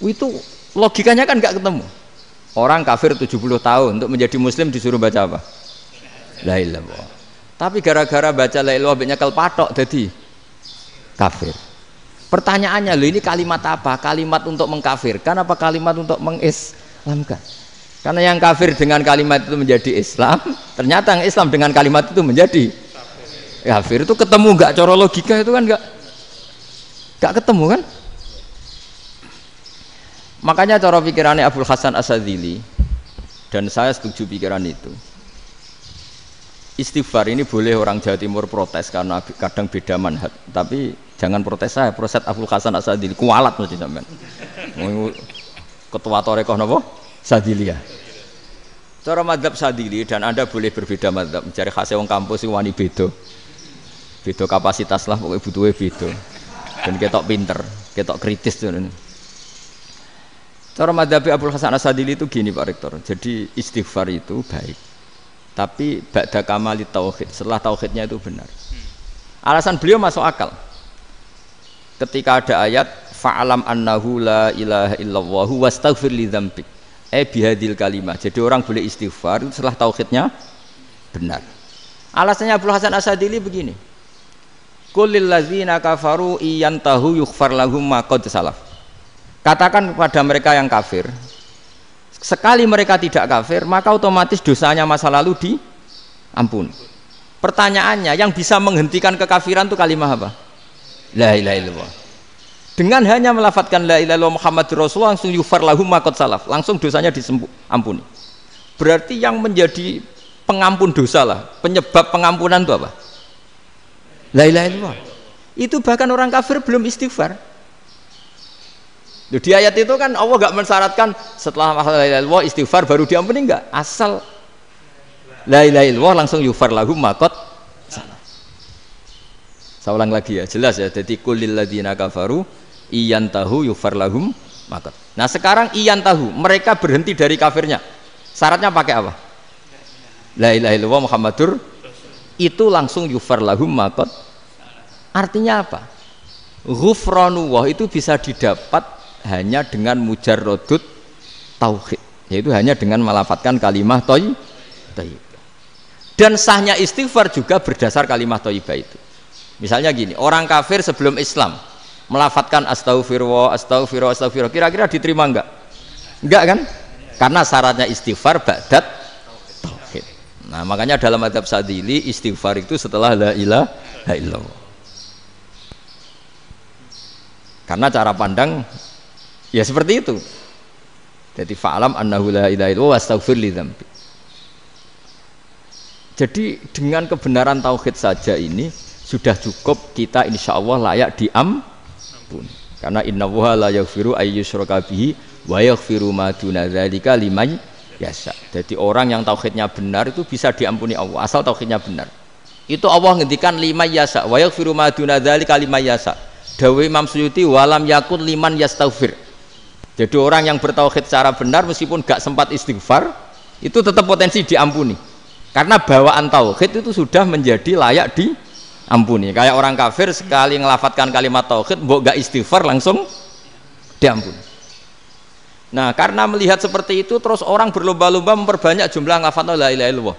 Itu logikanya kan enggak ketemu. Orang kafir 70 tahun untuk menjadi muslim disuruh baca apa? La ilaha illallah. Tapi gara-gara baca la ilaha illallah nyekel patok jadi kafir. Pertanyaannya, loh ini kalimat apa? Kalimat untuk mengkafirkan apa kalimat untuk mengislamkan? Karena yang kafir dengan kalimat itu menjadi Islam, ternyata yang Islam dengan kalimat itu menjadi kafir. Itu ketemu enggak cara logika itu kan enggak ketemu kan? Makanya cara pikirannya Abul Hasan Asyadzili, dan saya setuju pikiran itu. Istighfar ini boleh orang Jawa Timur protes karena kadang beda manhaj, tapi jangan protes saya, protes Abul Hasan Asyadzili, kualat mesti sampean. Ketua Torekoh napa? Sadziliyah. Cara madzhab Sadzili, dan Anda boleh berbeda madzhab, mencari khasnya wong kampus sing wani beda. Beda kapasitas lah, pokoknya butuhnya beda. dan ketok pinter, ketok kritis tuh. Cara madzhab Abdul Hasan Asadili itu gini Pak Rektor. Jadi istighfar itu baik. Tapi ba'da kamali tauhid, setelah tauhidnya itu benar. Alasan beliau masuk akal. Ketika ada ayat fa'alam annahu la ilaha illallah wastaghfir li dzambik. Bihadil kalimah. Jadi orang boleh istighfar itu setelah tauhidnya benar. Alasannya Abdul Hasan Asadili begini. Qul lil ladzina kafaru iyantahu yughfar lahum ma qad salaf. Katakan kepada mereka yang kafir, sekali mereka tidak kafir, maka otomatis dosanya masa lalu diampuni. Pertanyaannya, yang bisa menghentikan kekafiran itu kalimat apa? La ilaha illallah. Dengan hanya melafadzkan la ilaha illallah Muhammadur Rasulullah langsung yughfar lahum ma qad salaf, langsung dosanya diampuni. Berarti yang menjadi pengampun dosa lah, penyebab pengampunan itu apa? La ilaha illallah. Itu bahkan orang kafir belum istighfar. Di ayat itu kan Allah gak mensyaratkan setelah la ilaha illallah istighfar baru diampuni, enggak. Asal la ilaha illallah langsung yughfar lahum ma qad salaf. Saya ulang lagi ya, jelas ya. Jadi kulil ladzina kafaru iyantahu yughfar lahum ma qad. Nah, sekarang iyantahu, mereka berhenti dari kafirnya. Syaratnya pakai apa? La ilaha illallah Muhammadur, itu langsung yughfar lahum ma qad. Artinya apa? Ghufranullah itu bisa didapat hanya dengan mujarrodut tauhid, yaitu hanya dengan melafadzkan kalimah thayyibah. Dan sahnya istighfar juga berdasar kalimah thayyibah itu. Misalnya gini, orang kafir sebelum Islam melafadzkan astaghfirullah, astaghfirullah, astaghfirullah, kira-kira diterima enggak? Enggak kan? Karena syaratnya istighfar ba'dat tauhid. Nah, makanya dalam madzhab Sadili istighfar itu setelah la ilaha illallah. Karena cara pandang ya seperti itu. Jadi fa'alam annahu la ilaha illallah wastaghfir li dzambi. Jadi dengan kebenaran tauhid saja ini sudah cukup kita insya Allah layak diampuni. Karena innallaha la yaghfiru ayyusyraka bihi wa yaghfiru ma duna dzalika liman yasha. Jadi orang yang tauhidnya benar itu bisa diampuni Allah asal tauhidnya benar. Itu Allah ngendikan liman yasha wa yaghfiru ma duna dzalika liman yasha. Dawe Imam Suyuti walam yakun liman yastaghfir. Jadi orang yang bertauhid secara benar meskipun gak sempat istighfar itu tetap potensi diampuni. Karena bawaan tauhid itu sudah menjadi layak diampuni. Kayak orang kafir sekali ngelafatkan kalimat tauhid mbok gak istighfar langsung diampuni. Nah, karena melihat seperti itu terus orang berlomba-lomba memperbanyak jumlah ngelafatkan la ilaha illallah.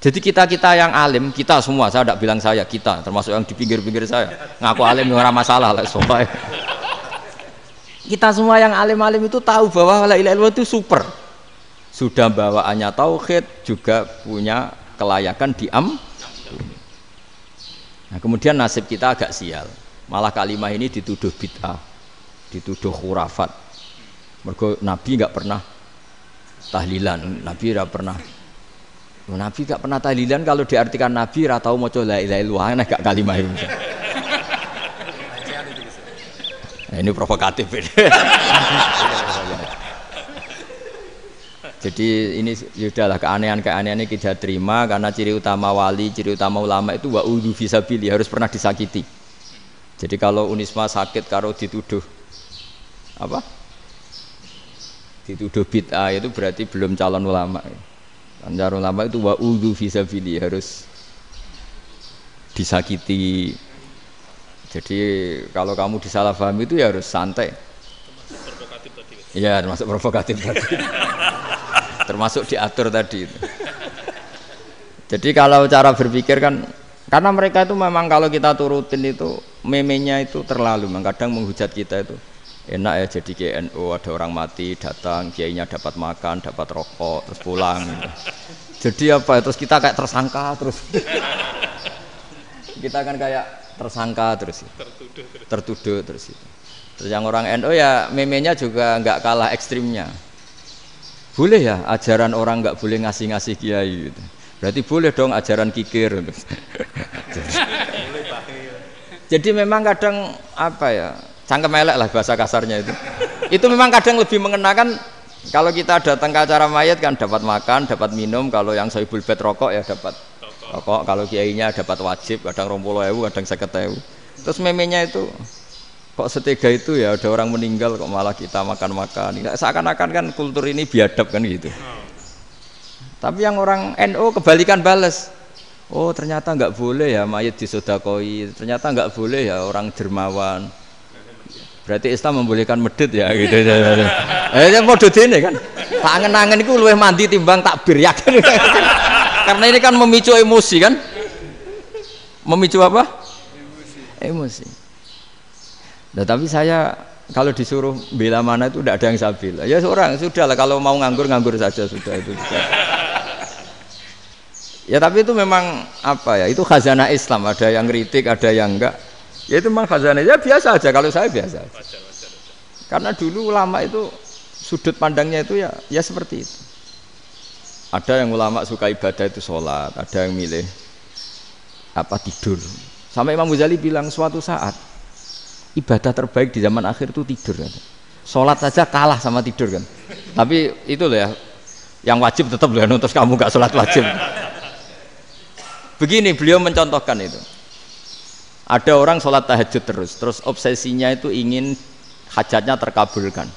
Jadi kita yang alim, kita semua, saya tidak bilang saya, kita termasuk yang di pinggir-pinggir saya ngaku alim nggak masalah lah soalnya. Kita semua yang alim-alim itu tahu bahwa la ilaha illallah itu super. Sudah bawaannya tauhid, juga punya kelayakan diampuni. Nah, kemudian nasib kita agak sial. Malah kalimah ini dituduh bid'ah, dituduh khurafat. Mergo Nabi nggak pernah tahlilan, Nabi nggak pernah. Nabi nggak pernah tahlilan, kalau diartikan Nabi ora tau maca la ilaha illallah, aneh gak kalimah itu. Nah, ini provokatif ini. Jadi ini sudahlah keanehan-keanehan ini kita terima karena ciri utama wali, ciri utama ulama itu wa'udhu fisabili, harus pernah disakiti. Jadi kalau Unisma sakit kalau dituduh apa? Dituduh bid'ah itu berarti belum calon ulama. Calon ulama itu wa'udhu fisabili, harus disakiti. Jadi kalau kamu disalahpahami itu ya harus santai. Provokatif tadi. Iya, termasuk provokatif tadi. Termasuk diatur tadi. Jadi kalau cara berpikir kan, karena mereka itu memang kalau kita turutin itu memenya itu terlalu, kadang menghujat kita itu. Enak ya jadi GNU, ada orang mati datang, kiainya dapat makan, dapat rokok, terus pulang. Jadi apa? Terus kita kayak tersangka terus. Kita kan kayak tersangka terus, tertuduh terus itu. Terus yang orang NU ya memenya juga nggak kalah ekstrimnya. Boleh ya ajaran orang nggak boleh ngasih kiai gitu. Berarti boleh dong ajaran kikir. Jadi memang kadang apa ya, cangkem elek lah bahasa kasarnya itu. Itu memang kadang lebih mengenakan. Kalau kita datang ke acara mayat kan dapat makan, dapat minum. Kalau yang sohibul bed rokok ya dapat rokok. Kalau kiainya dapat wajib, kadang 20.000, kadang 50.000. Terus memenya itu kok setega itu ya ada orang meninggal kok malah kita makan-makan. Seakan-akan kan kultur ini biadab kan gitu. Tapi yang orang NU kebalikan bales. Oh ternyata nggak boleh ya mayit disodakoi. Ternyata nggak boleh ya orang dermawan. Berarti Islam membolehkan medit ya gitu. Model ini kan. Tak angen-angen itu luwih mandi timbang takbir ya kan. Karena ini kan memicu emosi kan. Memicu apa? Emosi. Nah, tapi saya kalau disuruh bela mana itu tidak ada yang saya bela. Ya seorang sudah lah kalau mau nganggur saja sudah itu. Sudah. Ya tapi itu memang apa ya? Itu khazanah Islam. Ada yang kritik, ada yang enggak. Ya itu memang khazanah. Ya biasa aja kalau saya biasa aja. Karena dulu ulama itu sudut pandangnya itu ya seperti itu. Ada yang ulama suka ibadah itu sholat, ada yang milih apa tidur. Sampai Imam Ghazali bilang suatu saat ibadah terbaik di zaman akhir itu tidur kan. Sholat saja kalah sama tidur kan. Tapi itu loh ya, yang wajib tetap loh, terus kamu gak sholat wajib. Begini beliau mencontohkan itu. Ada orang sholat tahajud terus obsesinya itu ingin hajatnya terkabulkan.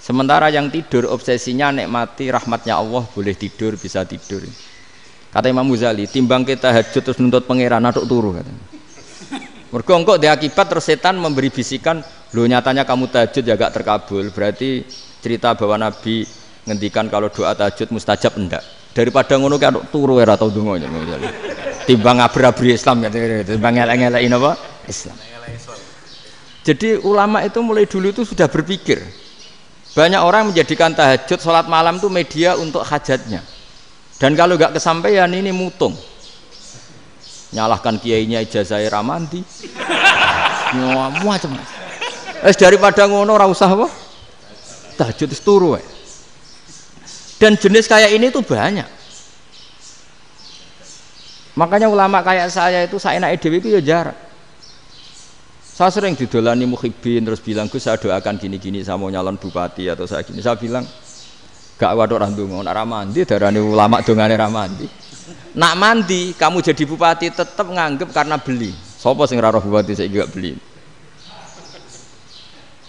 Sementara yang tidur obsesinya nikmati rahmatnya Allah, boleh tidur, bisa tidur. Kata Imam Ghazali, timbang kita tahajud terus nuntut pangeran aduk turu katanya. Mergo engko dia akibat terus setan memberi bisikan, "Lho nyatanya kamu tahajud ya gak terkabul." Berarti cerita bahwa Nabi ngendikan kalau doa tahajud mustajab enggak. Daripada ngono ki aduk turu ora tau ndonga. Timbang ngabri-abri Islam timbang ngelek-ngelekin apa? Islam. Jadi ulama itu mulai dulu itu sudah berpikir. Banyak orang menjadikan tahajud sholat malam itu media untuk hajatnya. Dan kalau nggak kesampaian ini mutung. Nyalahkan kiainya ijazah ramandi. Macam. Daripada ngono ora usah apa? Tahajud wis turu wae. Dan jenis kayak ini tuh banyak. Makanya ulama kayak saya itu saenake dhewe itu ya jarak. Saya sering didolani muhibbin terus bilang, "Gus saya doakan gini-gini saya mau nyalon bupati atau saya gini." Saya bilang, "Gak waduh orang dongo, nak ramandi darani ulama dongane ramandi." Nak mandi kamu jadi bupati tetap nganggep karena beli. Sopo sing ora roh bupati saiki gak beli.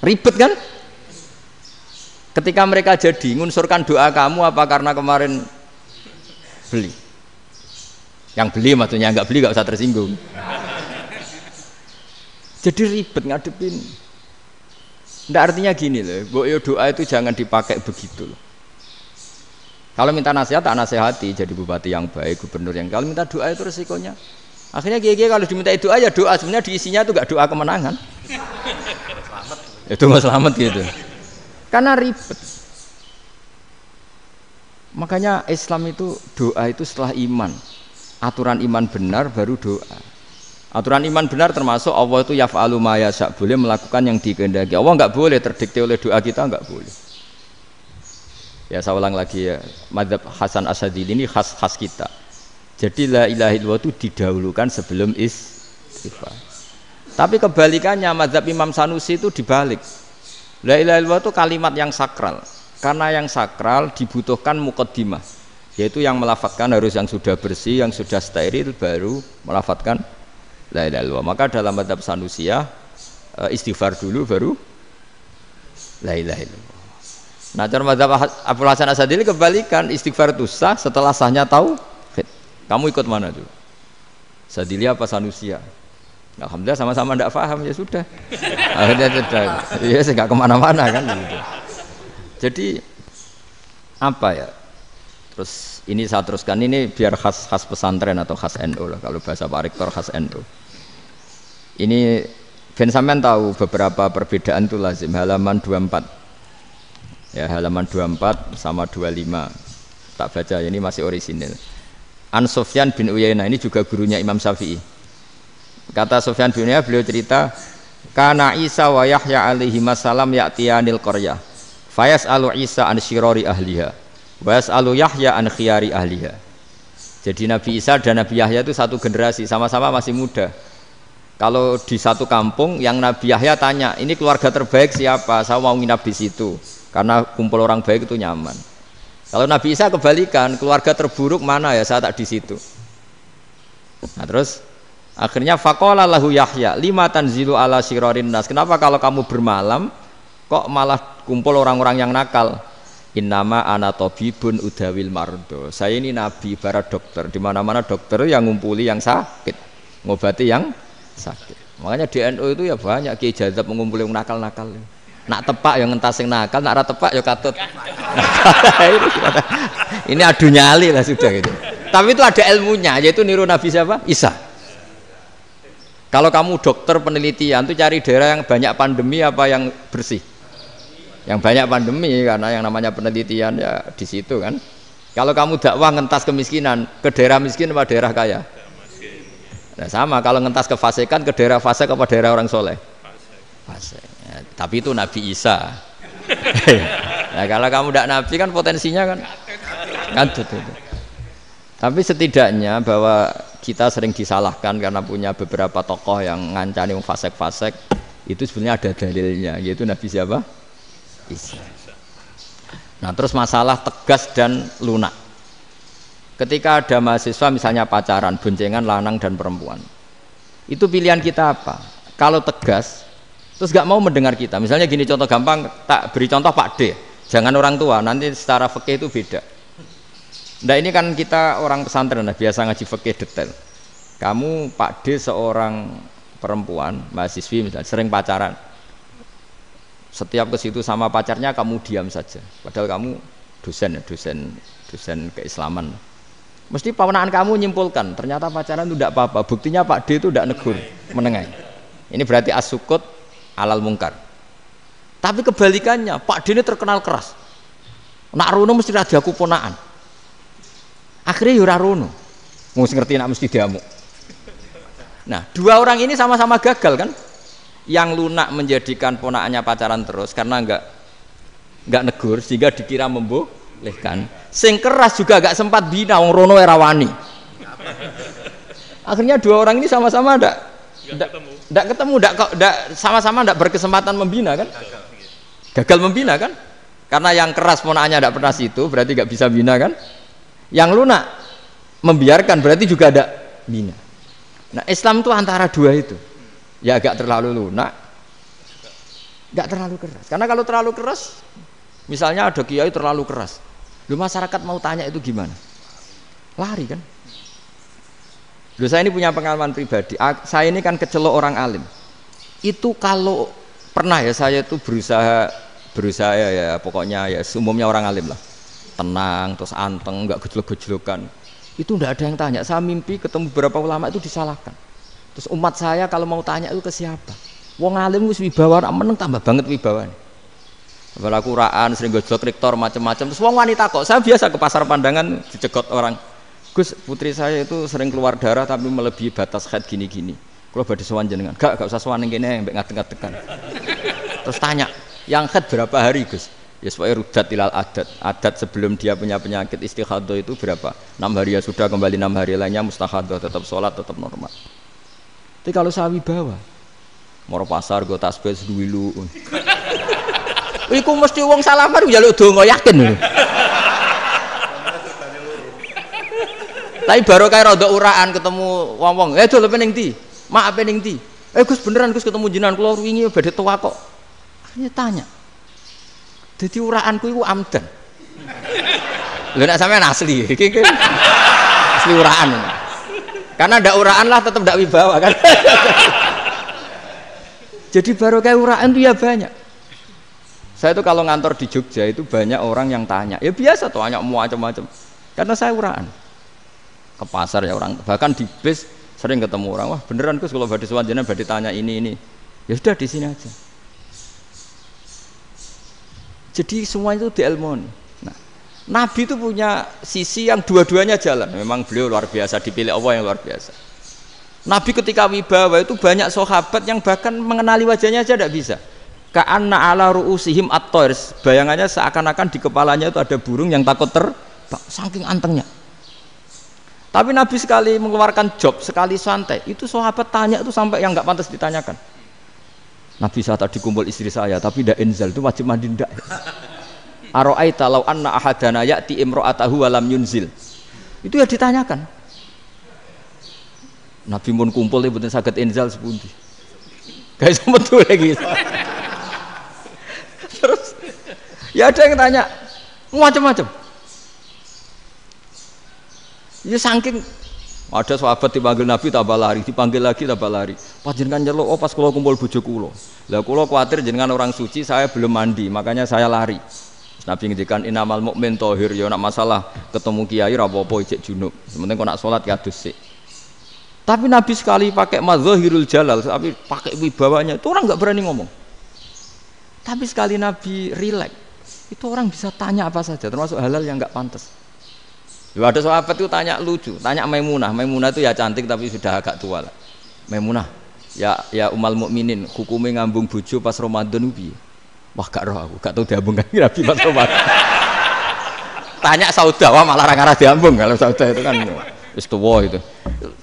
Ribet kan? Ketika mereka jadi ngunsurkan doa kamu apa karena kemarin beli? Yang beli maksudnya enggak beli gak usah tersinggung. Jadi ribet ngadepin. Nggak artinya gini loh, doa itu jangan dipakai begitu loh. Kalau minta nasihat, tak nasihati jadi bupati yang baik, gubernur yang. Kalau minta doa itu resikonya. Akhirnya kiai kalau diminta doa ya doa, sebenarnya diisinya itu gak doa kemenangan. Itu nggak selamat gitu. Karena ribet. Makanya Islam itu doa itu setelah iman. Aturan iman benar baru doa. Aturan iman benar termasuk Allah itu yaf'alu ma yasha, boleh melakukan yang dikehendaki. Allah enggak boleh terdikte oleh doa kita, enggak boleh. Ya saya ulang lagi ya, madzhab Hasan Asyadzili ini khas kita. Jadi la ilaha illallah itu didahulukan sebelum istighfar. Tapi kebalikannya madzhab Imam Sanusi itu dibalik. La ilaha illallah itu kalimat yang sakral. Karena yang sakral dibutuhkan muqaddimah, yaitu yang melafadzkan harus yang sudah bersih, yang sudah steril baru melafadzkan la ilaha illallah. Maka dalam madzhab Sanusiyah istighfar dulu baru la ilaha illallah. Nah, cara madzhab Abdul Hasan Asyadzili kebalikan, istighfar itu sah setelah sahnya tauhid. Kamu ikut mana tuh? Asyadzili apa Sanusiyah? Alhamdulillah sama-sama tidak paham ya sudah. Akhirnya sudah. Ya enggak kemana-mana kan gitu. Jadi apa ya? Terus ini saya teruskan ini biar khas pesantren atau khas NU lah, kalau bahasa Pak Rektor khas NU. Ini ben sampean tahu beberapa perbedaan itu lazim. Halaman 24. Ya, halaman 24 sama 25. Tak baca, ini masih orisinil. An Sufyan bin Uyainah, ini juga gurunya Imam Syafi'i. Kata Sufyan bin Uyainah, beliau cerita, kana Isa wa Yahya alaihi salam ya'tiyanil qaryah. Fayas'alu Isa an syirari ahliha. Wa yas'alu Yahya an khiyari ahliha. Jadi Nabi Isa dan Nabi Yahya itu satu generasi, sama-sama masih muda. Kalau di satu kampung yang Nabi Yahya tanya, ini keluarga terbaik siapa? Saya mau nginap di situ. Karena kumpul orang baik itu nyaman. Kalau Nabi Isa kebalikan, keluarga terburuk mana ya, saya tak di situ. Nah terus Akhirnya faqala lahu Yahya, lima tanzilu ala syirarin nas. Kenapa kalau kamu bermalam kok malah kumpul orang-orang yang nakal? Innama ana tabibun udawil mardo. Saya ini nabi, ibarat dokter. Di mana-mana dokter yang ngumpuli yang sakit, ngobati yang sakit. Makanya di NU itu ya banyak Kiai Jazab mengumpuli yang nakal-nakal. Nak tepak yang ngentas yang nakal, nak ora tepak ya katut. Ini adu nyali lah sudah gitu. Tapi itu ada ilmunya, yaitu niru Nabi siapa? Isa. Kalau kamu dokter penelitian tuh cari daerah yang banyak pandemi apa yang bersih? Yang banyak pandemi, karena yang namanya penelitian ya di situ kan. Kalau kamu dakwah ngentas kemiskinan, ke daerah miskin apa daerah kaya? Nah, sama kalau ngentas kefasikan, ke daerah fasik apa daerah orang soleh? Fasik. Ya, tapi itu Nabi Isa. Nah, kalau kamu tidak Nabi kan potensinya kan itu. Tapi setidaknya bahwa kita sering disalahkan karena punya beberapa tokoh yang ngancani fasik-fasik, itu sebenarnya ada dalilnya, yaitu Nabi siapa? Isa. Nah, terus masalah tegas dan lunak. Ketika ada mahasiswa misalnya pacaran, boncengan lanang dan perempuan, itu pilihan kita apa? Kalau tegas terus gak mau mendengar kita, misalnya gini, contoh gampang, tak beri contoh Pak D, jangan orang tua, nanti secara fikih itu beda. Nah, ini kan kita orang pesantren nah, biasa ngaji fikih detail. Kamu Pak D seorang perempuan mahasiswi misalnya sering pacaran, setiap ke situ sama pacarnya kamu diam saja, padahal kamu dosen keislaman. Mesti pawanaan kamu nyimpulkan ternyata pacaran itu tidak apa-apa, buktinya Pak D itu tidak negur, menengahi. Ini berarti as-sukut alal mungkar. Tapi kebalikannya, Pak D ini terkenal keras. Nak rono mesti ra diaku ponaan. Akhirnya ya ora rono. Mesti ngerti nak mesti diamuk. Nah, dua orang ini sama-sama gagal kan? Yang lunak menjadikan ponaannya pacaran terus karena enggak negur sehingga dikira membolehkan. Sing keras juga enggak sempat bina wong rono era wani. Akhirnya dua orang ini sama-sama enggak ketemu, sama-sama enggak berkesempatan membina kan? Gagal membina kan? Karena yang keras ponaannya enggak pernah situ, berarti enggak bisa bina kan? Yang lunak membiarkan berarti juga ada bina. Nah, Islam itu antara dua itu. Ya agak terlalu lunak, enggak terlalu keras. Karena kalau terlalu keras, misalnya ada kiai terlalu keras, lu masyarakat mau tanya itu gimana? Lari kan? Lu saya ini punya pengalaman pribadi. Saya ini kan kecelok orang alim. Itu kalau pernah ya saya itu berusaha ya pokoknya ya umumnya orang alim lah. Tenang, terus anteng, enggak gejlok-gejlokan. Itu enggak ada yang tanya. Saya mimpi ketemu beberapa ulama itu disalahkan. Terus umat saya kalau mau tanya itu ke siapa? Wong alim wis wibawa, meneng tambah banget wibawane. Apalagi Quran sering gojlok rektor macam-macam. Terus wong wanita kok, saya biasa ke pasar pandangan dicegot orang. Gus, putri saya itu sering keluar darah tapi melebihi batas haid gini-gini. Kalau badhe sowan jenengan, gak usah sowan ning kene mbek ngadeg-ngadegan. Terus tanya, yang haid berapa hari, Gus? Ya supaya rudat ilal adat. Adat sebelum dia punya penyakit istihadah itu berapa? 6 hari ya sudah, kembali 6 hari lainnya mustahadah, tetap sholat, tetap normal. Tapi kalau saya wibawa, moro pasar go tasbih seduwilu. Iku mesti wong salaman njaluk donga yakin. Tapi baru kayak rada uraan ketemu wong-wong, dol pening ndi? Mak pening ndi? Gus beneran Gus ketemu jenengan kula wingi badhe tuwa kok. Akhirnya tanya. Jadi uraanku itu amdan. Lho nek sampean asli, iki asli uraan. Karena ndak uraan lah tetap ndak wibawa kan. Jadi baru kayak uraan itu ya banyak. Saya itu kalau ngantor di Jogja itu banyak orang yang tanya. Ya biasa tuh tanya macam-macam. Karena saya uraan. Ke pasar ya orang, bahkan di bis sering ketemu orang. Wah beneran Gus kalau badhe sowan jenengan badhe tanya ini. Ya sudah di sini aja. Jadi semua itu diilmoni. Nah, Nabi itu punya sisi yang dua-duanya jalan. Memang beliau luar biasa, dipilih Allah yang luar biasa. Nabi ketika wibawa itu banyak sahabat yang bahkan mengenali wajahnya aja tidak bisa. Ka'anna ala ru'usihim at-tayr. Bayangannya seakan-akan di kepalanya itu ada burung yang takut terbang, saking antengnya. Tapi Nabi sekali mengeluarkan job, sekali santai, itu sahabat tanya itu sampai yang nggak pantas ditanyakan. Nabi saat tadi kumpul istri saya, tapi tidak inzal itu wajib mandi ndak. Aro'aita law anna ahadana ya'ti imro'atahu walam yunzil. Itu ya ditanyakan. Nabi pun kumpul mboten saged inzal sepundi. Guys metu lagi. Terus ya ada yang tanya macam-macam. Ya saking ada sahabat dipanggil Nabi tambah lari, dipanggil lagi tambah lari. Panjenengan nyeluk, oh pas kula kumpul bojo kula. Lah kula kuwatir jenengan orang suci, saya belum mandi, makanya saya lari. Nabi ngendikan innamal mukmin thahir, ya nak masalah ketemu kiai ra apa-apa ijek junub. Sementing kok nak salat ya adus sik. Tapi Nabi sekali pakai madzahirul jalal, tapi pakai wibawanya, itu orang enggak berani ngomong. Tapi sekali Nabi rileks, itu orang bisa tanya apa saja, termasuk halal yang enggak pantas. Loh, ada sahabat itu tanya lucu, tanya Maimunah. Maimunah itu ya cantik tapi sudah agak tua lah. Maimunah, ya umal mukminin, hukumnya ngambung bojo pas Ramadan piye? Wah gak roh aku, gak tahu diambungkan Nabi pas Ramadan. Tanya Saudah, wah malah ra diambung kalau Saudah itu kan wis tuwa itu.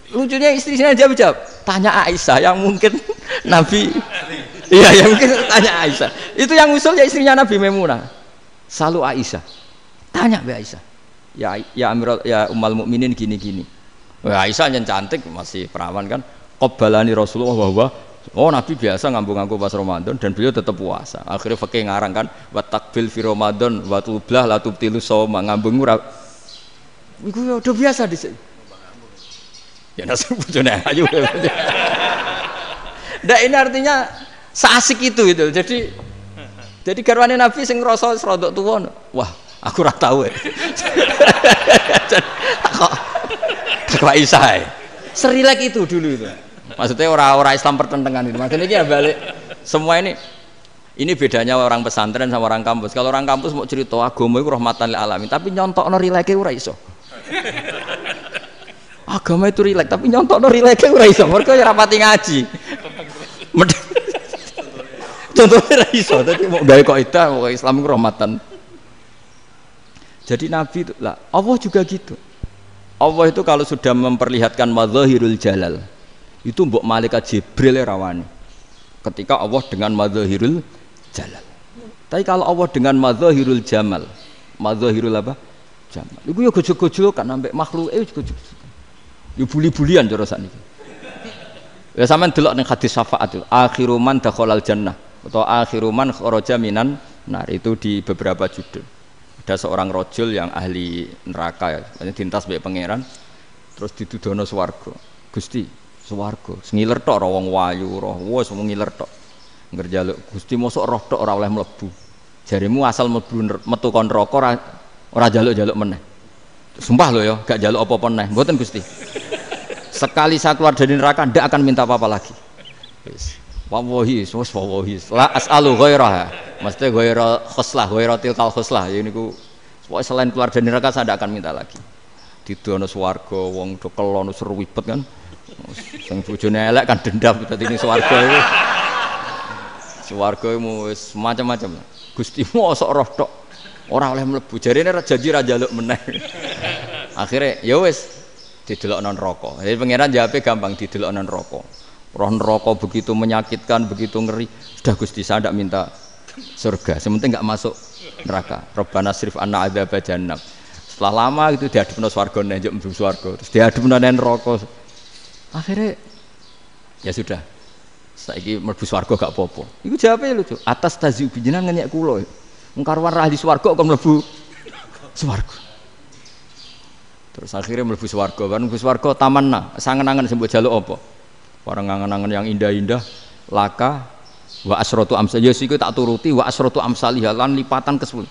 Lucunya istrinya dia jawab, tanya Aisyah yang mungkin Nabi. Iya, yang mungkin tanya Aisyah. Itu yang usul ya istrinya Nabi Maimunah. Selalu Aisyah. Tanya Mbak Aisyah. Ya Amirul ya umal mukminin gini-gini. Wah, Aisyah yang cantik masih perawan kan. Qabbalani Rasulullah bahwa oh Nabi biasa ngambung-ngambung pas Ramadan dan beliau tetap puasa. Akhirnya fakih ngarang kan wa takbil fi Ramadan wa tublah la tubtilu shauma ngambung ora. Iku udah biasa di sini. Ya nasi bojone ayu. Ndak ini artinya seasik itu gitu. Jadi garwane Nabi sing ngrasa rodok tuwa. Wah, aku ora tahu ya. Kok Aisyah. Serilek itu dulu itu. Maksudnya orang Islam pertentangan itu. Maksudnya ini ya balik semua ini bedanya orang pesantren sama orang kampus. Kalau orang kampus mau cerita agama itu rahmatan lil alamin, tapi nyontokno rileke ora iso. Agama itu rilek, tapi nyontok no rilek ora iso. Mergo ya rapati ngaji. Contohnya ora iso, dadi mau gawe kaidah mau Islam itu rahmatan. Jadi Nabi itu lah, Allah juga gitu. Allah itu kalau sudah memperlihatkan madzahirul jalal, itu mbok malaikat Jibril rawani. Ketika Allah dengan madzahirul jalal. Tapi kalau Allah dengan madzahirul jamal, madzahirul apa? Jamal. Iku yo gojol-gojol kan sampai makhluke gojol. Yo buli-bulian cara sakniki. Ya sampean delok ning hadis syafaat itu, akhiru man dakhalal jannah atau akhiru man kharaja minan nar, itu di beberapa judul. Ada seorang rojul yang ahli neraka ya, dintas mbek pangeran terus ditudono swarga. Gusti, swarga, ngiler tok ora wong wayu, roh wis ngiler tok. Ngerjaluk Gusti mosok roh tok ora oleh mlebu. Jarimu asal mlebu metu kon neraka ora jaluk-jaluk meneh. Sumpah lho ya, gak jaluk apa-apa neh. Mboten Gusti. Sekali saya keluar dari neraka ndak akan minta apa-apa lagi. Wis. Wallahi, wallahi. La as'alu ghairaha. Mesti ghaira khoslah, ghaira tilkal khoslah. Ya niku selain keluar dari neraka saya ndak akan minta lagi. Didono swarga wong do kelon seru wibet kan. Sing bojone elek kan dendam dadi ning swarga iku. Swarga iku wis macam-macam. Gusti mosok roh tok ora oleh mlebu. Jarine janji ra njaluk meneh. Akhire ya wis didelokno neraka. Jadi pangeran jawabe gampang, didelokno neraka. Roh neraka begitu menyakitkan, begitu ngeri. Sudah Gusti saya tidak minta surga, sementing nggak masuk neraka. Rabbana srif anna adzaba jahannam. Setelah lama itu diadepno swarga njuk mlebu swarga, terus diadepno neraka. Akhirnya ya sudah. Saiki mlebu swarga gak apa-apa. Iku jawabe lucu. Atas taziu jenengan ngenyek kula. Wong karuan ra di swarga kok mlebu swarga. Terus akhirnya mlebu swarga, bareng mlebu swarga tamanna, sangen-angen sing mbok jaluk apa? Orang ngangen-angen yang indah-indah, laka wa asratu amsal. Ya siku tak turuti wa asratu amsalih lan lipatan ke-10.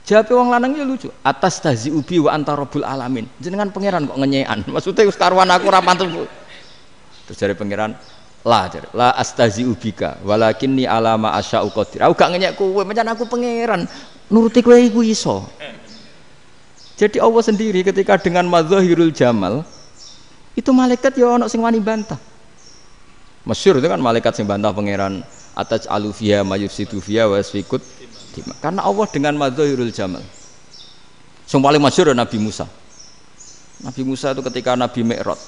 Jawabe wong lanang ya lucu. Atas tazi ubi wa anta rabbul alamin. Jenengan pangeran kok ngenyekan. Maksudnya wis karuan aku ora pantes. Terus jare pangeran, la astazi ubika walakinni ala ma asya'u qadir. Aku gak ngenyek kowe, pancen aku pangeran. Nuruti kowe iku iso. Jadi Allah sendiri ketika dengan madzahirul jamal itu malaikat ya ono sing wani bantah. Masyhur itu kan malaikat sing bantah pangeran atas alufia mayufsidu fiha wa yasfikut. Karena Allah dengan madzahirul jamal. Sing paling masyhur Nabi Musa. Nabi Musa itu ketika Nabi Mi'raj.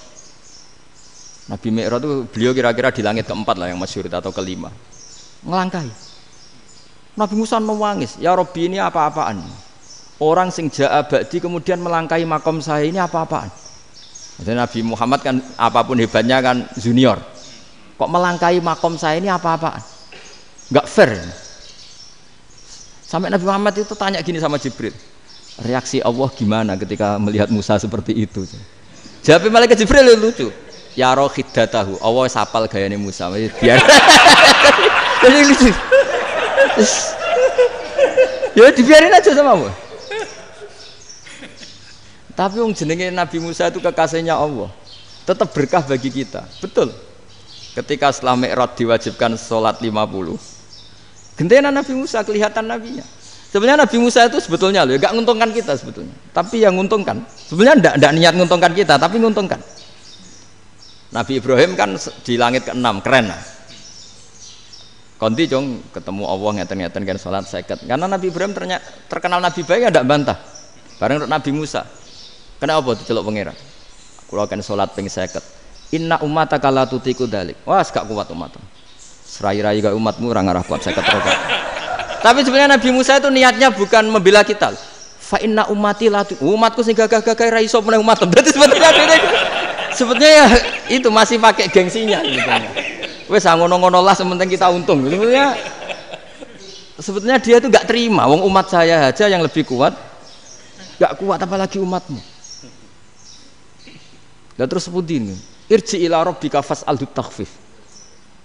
Nabi Mi'raj itu beliau kira-kira di langit keempat lah yang masyhur atau kelima. Ngelangkahi. Nabi Musa nangis, "Ya Rabbi, ini apa-apaan? Orang sing ja'a ba'di kemudian melangkahi makom saya ini apa-apaan?" Jadi Nabi Muhammad kan apapun hebatnya kan junior. Kok melangkahi makom saya ini apa-apaan? Enggak fair. Sampai Nabi Muhammad itu tanya gini sama Jibril. Reaksi Allah gimana ketika melihat Musa seperti itu? Jawab malaikat Jibril lucu. Ya roh khiddatahu. Allah sapal gayane Musa. Biar. Jadi lucu. Ya dibiarin aja sama Allah. Tapi wong jenenge Nabi Musa itu kekasihnya Allah. Tetap berkah bagi kita. Betul. Ketika setelah Mi'raj diwajibkan sholat 50. Gentenan Nabi Musa kelihatan nabinya. Sebenarnya Nabi Musa itu sebetulnya loh, enggak menguntungkan kita sebetulnya. Tapi yang menguntungkan. Sebenarnya enggak niat menguntungkan kita, tapi menguntungkan. Nabi Ibrahim kan di langit ke-6, keren lah. Konti jong ketemu Allah ngeten-ngeten kan salat 50. Karena Nabi Ibrahim terkenal Nabi baik ya ndak bantah. Bareng Nabi Musa. Kenapa diceluk pangeran? Kula kan salat ping 50. Inna ummataka la tutiku dzalik. Wah, gak kuat umatmu. Serai-rai gak umatmu ora ngarah kuat 50 rokaat. Tapi sebenarnya Nabi Musa itu niatnya bukan membela kita. Fa inna ummati la umatku sing gagah-gagah ra iso meneh umat. Berarti sebetulnya ya itu masih pakai gengsinya sebetulnya. Wes ngono-ngono lah sementing kita untung. Sebetulnya dia itu nggak terima. Wong umat saya aja yang lebih kuat, nggak kuat apalagi umatmu. Dan terus sebutin, irji ila rabbika fas'alhu takhfif.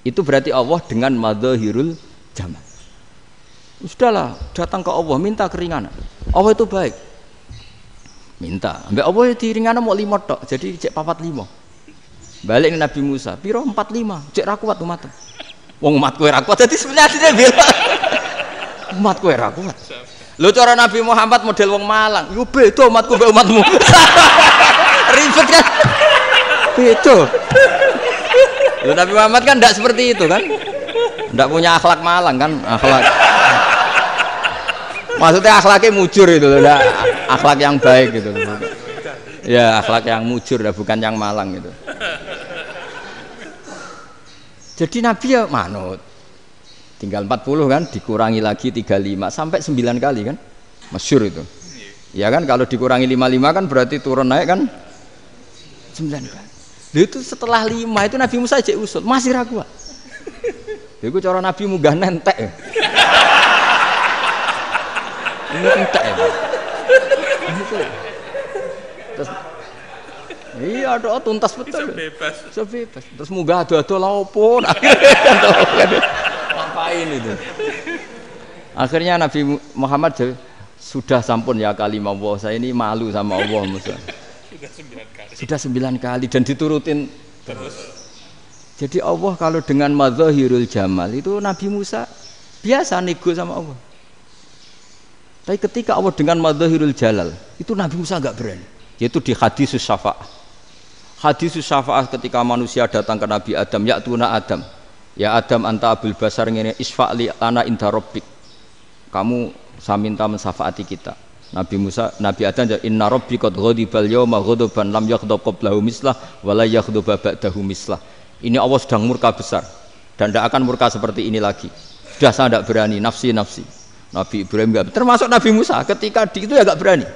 Itu berarti Allah dengan madzahirul jamal. Sudahlah, datang ke Allah minta keringanan. Allah itu baik. Minta. Mbak Allah itu ringanan mau 5 tok, jadi cek 45. Balik Nabi Musa, piro 45, cek ra kuat umat. Wong umatku ra kuat, jadi sebenarnya aslinya bela. Umatku ra kuat. Lho cara Nabi Muhammad model wong Malang, yo beda umatku mbek umatmu. Ribet kan? Beda. Lho Nabi Muhammad kan ndak seperti itu kan? Ndak punya akhlak Malang kan, akhlak. Maksudnya akhlaknya mujur itu loh, akhlak yang baik gitu. Ya akhlak yang mujur, bukan yang Malang gitu. Jadi Nabi ya manut. Tinggal 40 kan, dikurangi lagi 35 sampai 9 kali kan. Masyhur itu. Ya kan kalau dikurangi 55 kan berarti turun naik kan 9 kali. Itu setelah 5 itu Nabi Musa cek usul, masih ragu. Iku cara Nabi munggah nentek. Ini entek ya. Terus iya doa tuntas betul. Bisa bebas. Terus munggah ado-ado lha opo? Ngapain itu? Akhirnya Nabi Muhammad sudah sampun ya kalimah Allah, saya ini malu sama Allah Musa. Sudah 9 kali dan diturutin terus. Jadi Allah kalau dengan madzahirul jamal itu Nabi Musa biasa nego sama Allah. Tapi ketika Allah dengan madzahirul jalal itu Nabi Musa enggak berani. Yaitu di hadis syafa'ah. Hadis syafa'ah ketika manusia datang ke Nabi Adam, ya tuna Adam. Ya Adam anta abul basar ngene isfa'li lana inda rabbik. Kamu saya minta mensafaati kita. Nabi Musa, Nabi Adam inna rabbi qad ghadibal yawma ghadaban lam yaghdab qablahu mislah wa la yaghdab ba'dahu mislah. Ini Allah sedang murka besar dan tidak akan murka seperti ini lagi. Sudah saya tidak berani, nafsi. Nabi Ibrahim enggak, termasuk Nabi Musa ketika itu ya enggak berani.